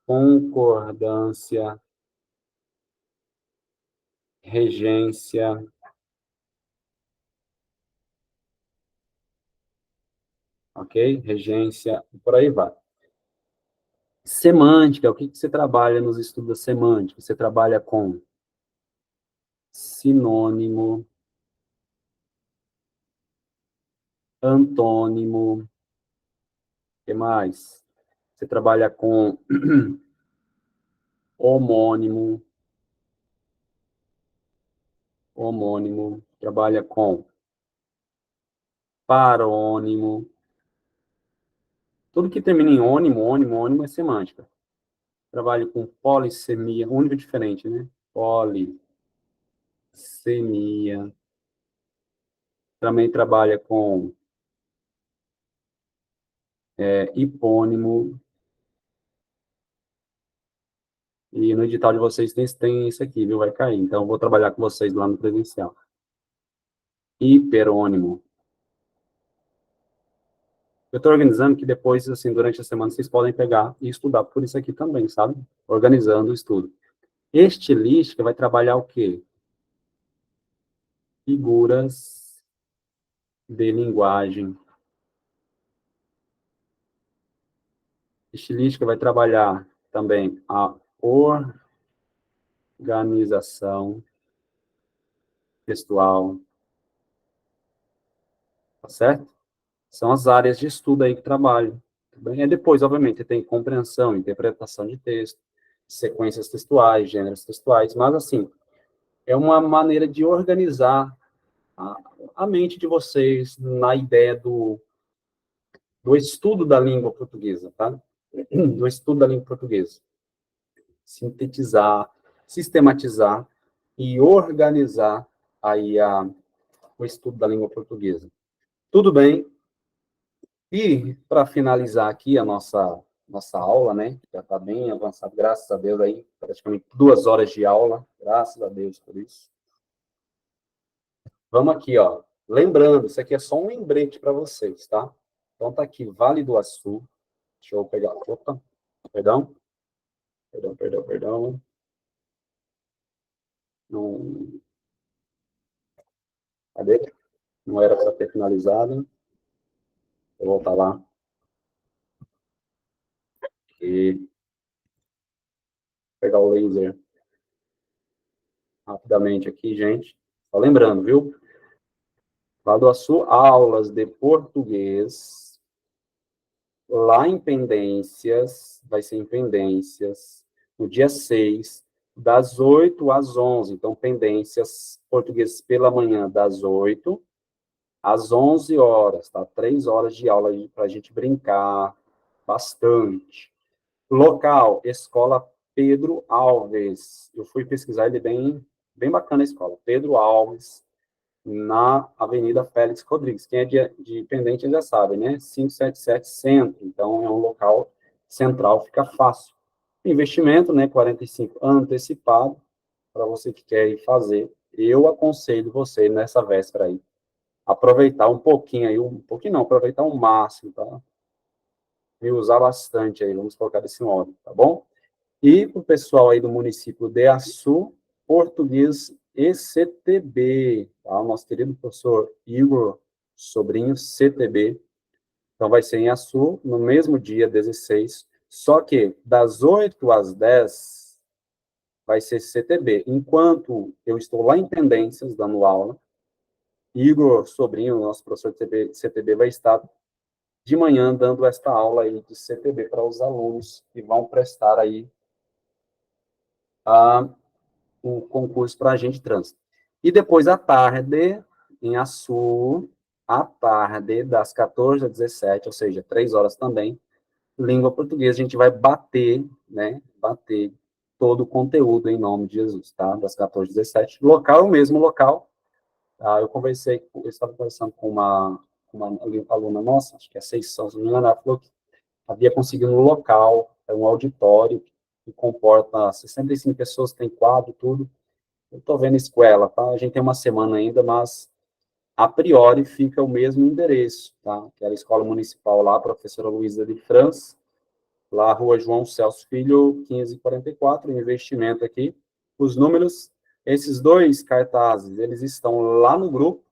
concordância, regência. Ok? Regência, e por aí vai. Semântica, o que você trabalha nos estudos da semântica? Você trabalha com sinônimo, antônimo, o que mais? Você trabalha com homônimo, trabalha com parônimo. Tudo que termina em ônimo é semântica. Trabalha com polissemia, único diferente, né? Polissemia. Também trabalha com hipônimo. E no edital de vocês tem isso aqui, viu? Vai cair. Então, eu vou trabalhar com vocês lá no presencial. Hiperônimo. Eu estou organizando que depois, assim, durante a semana, vocês podem pegar e estudar por isso aqui também, sabe? Organizando o estudo. Estilística vai trabalhar o quê? Figuras de linguagem. Estilística vai trabalhar também a organização textual. Tá certo? São as áreas de estudo aí que trabalham. E depois, obviamente, tem compreensão, interpretação de texto, sequências textuais, gêneros textuais, mas, assim, é uma maneira de organizar a mente de vocês na ideia do estudo da língua portuguesa, tá? Do estudo da língua portuguesa. Sintetizar, sistematizar e organizar aí o estudo da língua portuguesa. Tudo bem? E, para finalizar aqui a nossa aula, né? Já está bem avançado, graças a Deus, aí, praticamente 2 horas de aula, graças a Deus por isso. Vamos aqui, ó. Lembrando, isso aqui é só um lembrete para vocês, tá? Então, tá aqui, Vale do Açu. Deixa eu pegar. Opa, perdão. Perdão. Não, cadê? Não era para ter finalizado. Vou voltar lá. E pegar o laser rapidamente aqui, gente. Só lembrando, viu? Vale do Açu, aulas de português. Lá em Pendências, vai ser em Pendências, no dia 6, das 8 às 11. Então, Pendências, português pela manhã, das 8 às 11 horas, tá? 3 horas de aula para a gente brincar bastante. Local, Escola Pedro Alves. Eu fui pesquisar, ele é bem bacana a escola. Pedro Alves, na Avenida Félix Rodrigues. Quem é de Pendente já sabe, né? 577 Centro. Então, é um local central, fica fácil. Investimento, né? 45 antecipado, para você que quer ir fazer. Eu aconselho você, nessa véspera aí, aproveitar um pouquinho aí, aproveitar o máximo, tá? E usar bastante aí, vamos colocar desse modo, tá bom? E para o pessoal aí do município de Açu, português ECTB, tá? O nosso querido professor Igor Sobrinho, CTB. Então, vai ser em Açu, no mesmo dia, 16, só que das 8 às 10 vai ser CTB. Enquanto eu estou lá em Pendências, dando aula, Igor Sobrinho, nosso professor de CTB, vai estar de manhã dando esta aula aí de CTB para os alunos que vão prestar aí o concurso para agente de trânsito. E depois, à tarde, em Açu, à tarde, das 14 às 17, ou seja, 3 horas também, língua portuguesa, a gente vai bater, né, bater todo o conteúdo em nome de Jesus, tá? Das 14 às 17. Local, o mesmo local. Tá? Eu estava conversando com uma aluna nossa, acho que é 6, se não me engano, ela falou que havia conseguido um local, é um auditório, que comporta 65 pessoas, tem quadro, tudo. Eu estou vendo isso com ela, tá? A gente tem uma semana ainda, mas a priori fica o mesmo endereço, tá? Que era a escola municipal lá, professora Luísa de França, lá, Rua João Celso Filho, 1544, investimento aqui. Os números, esses 2 cartazes, eles estão lá no grupo,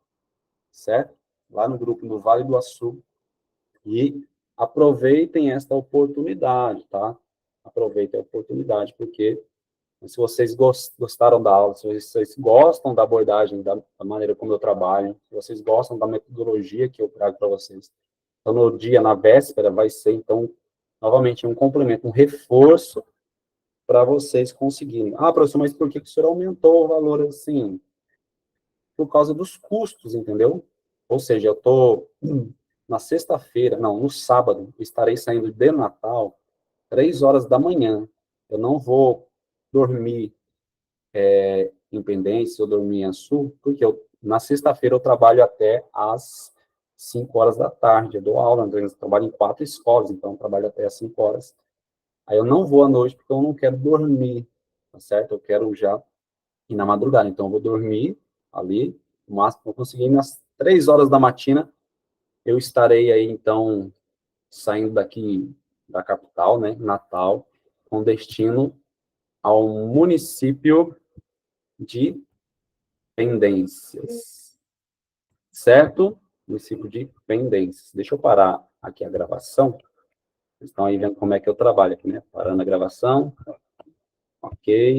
certo? Lá no grupo do Vale do Açu. E aproveitem esta oportunidade, tá? Aproveitem a oportunidade, porque se vocês gostaram da aula, se vocês gostam da abordagem, da maneira como eu trabalho, se vocês gostam da metodologia que eu trago para vocês, então, no dia, na véspera, vai ser, então, novamente, um complemento, um reforço para vocês conseguirem. Ah, professor, mas por que o senhor aumentou o valor assim? Por causa dos custos, entendeu? Ou seja, eu estou na sexta-feira, não, no sábado, estarei saindo de Natal, 3 horas da manhã. Eu não vou dormir em Pendência, eu dormir em Açu, porque na sexta-feira eu trabalho até às 5 horas da tarde. Eu dou aula, eu trabalho em 4 escolas, então eu trabalho até às 5 horas. Aí eu não vou à noite porque eu não quero dormir, tá certo? Eu quero já ir na madrugada. Então eu vou dormir ali, o máximo que eu conseguir, nas 3 horas da matina, eu estarei aí, então, saindo daqui da capital, né, Natal, com destino ao município de Pendências, certo? Município de Pendências. Deixa eu parar aqui a gravação. Vocês estão aí vendo como é que eu trabalho aqui, né? Parando a gravação. Ok.